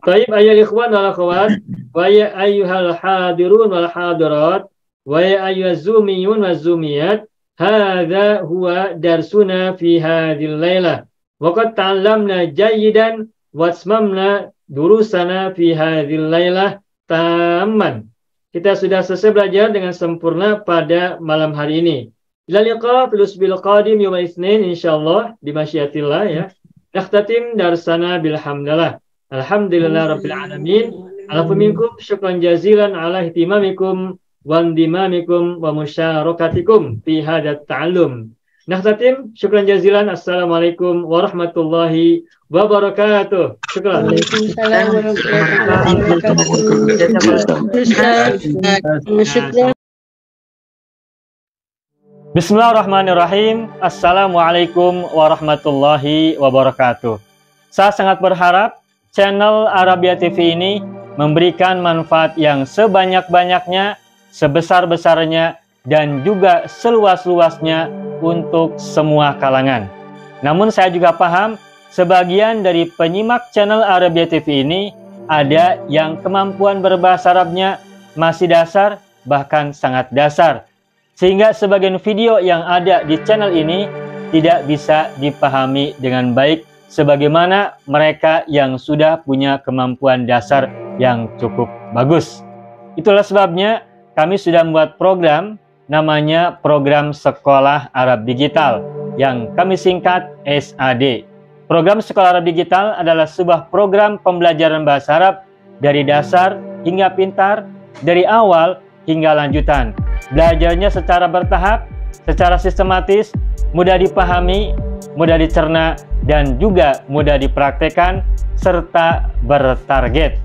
Taib ayyuhal ikhwan wal akhwat, wa ya ayyuhal hadirun wal hadirat, wa ya ayyuhaz zumiyun waz zumiyat. Hadza huwa darsuna fi hadhil lailah. Wa qad ta'allamna jayyidan wa asmamna durusana fi hadhil lailah tamman. Kita sudah selesai belajar dengan sempurna pada malam hari ini. Ila liqa fil usbil qadim yaum Isnin insyaallah bi masyiatillah ya. Nakhtatim darsana bilhamdalillah. Alhamdulillah rabbil alamin. Alafu minkum syukran jazilan ala ihtimamikum wa indimamikum wa musyarakatikum fi hadat ta'allum. Nakhtatim syukran jazilan. Assalamualaikum warahmatullahi wabarakatuh. Syukran. Waalaikumsalam warahmatullahi wabarakatuh. Bismillahirrahmanirrahim. Assalamualaikum warahmatullahi wabarakatuh. Saya sangat berharap channel Arabia TV ini memberikan manfaat yang sebanyak-banyaknya, sebesar-besarnya, dan juga seluas-luasnya untuk semua kalangan. Namun saya juga paham, sebagian dari penyimak channel Arabia TV ini ada yang kemampuan berbahasa Arabnya masih dasar, bahkan sangat dasar. Sehingga sebagian video yang ada di channel ini tidak bisa dipahami dengan baik sebagaimana mereka yang sudah punya kemampuan dasar yang cukup bagus. Itulah sebabnya kami sudah membuat program namanya Program Sekolah Arab Digital yang kami singkat SAD. Program Sekolah Arab Digital adalah sebuah program pembelajaran bahasa Arab dari dasar hingga pintar, dari awal hingga lanjutan. Belajarnya secara bertahap, secara sistematis, mudah dipahami, mudah dicerna, dan juga mudah dipraktekkan, serta bertarget.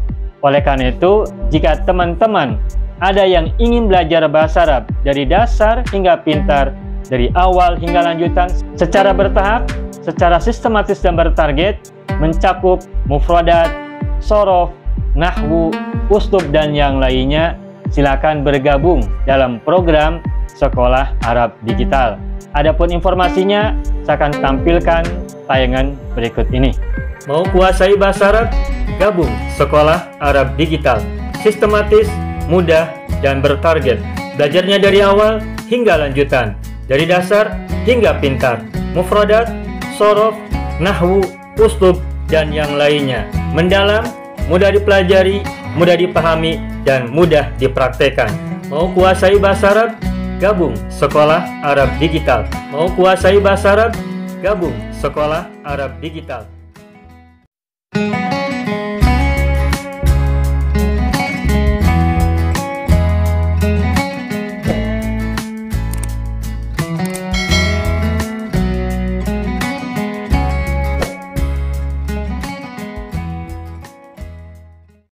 Oleh karena itu, jika teman-teman ada yang ingin belajar bahasa Arab dari dasar hingga pintar, dari awal hingga lanjutan, secara bertahap, secara sistematis dan bertarget, mencakup mufradat, sorof, nahwu, uslub, dan yang lainnya, silakan bergabung dalam program Sekolah Arab Digital. Adapun informasinya, saya akan tampilkan tayangan berikut ini. Mau kuasai bahasa Arab? Gabung Sekolah Arab Digital. Sistematis, mudah, dan bertarget. Belajarnya dari awal hingga lanjutan, dari dasar hingga pintar, mufradat, sorof, nahwu, uslub, dan yang lainnya. Mendalam, mudah dipelajari, mudah dipahami, dan mudah dipraktekkan. Mau kuasai bahasa Arab? Gabung Sekolah Arab Digital. Mau kuasai bahasa Arab? Gabung Sekolah Arab Digital.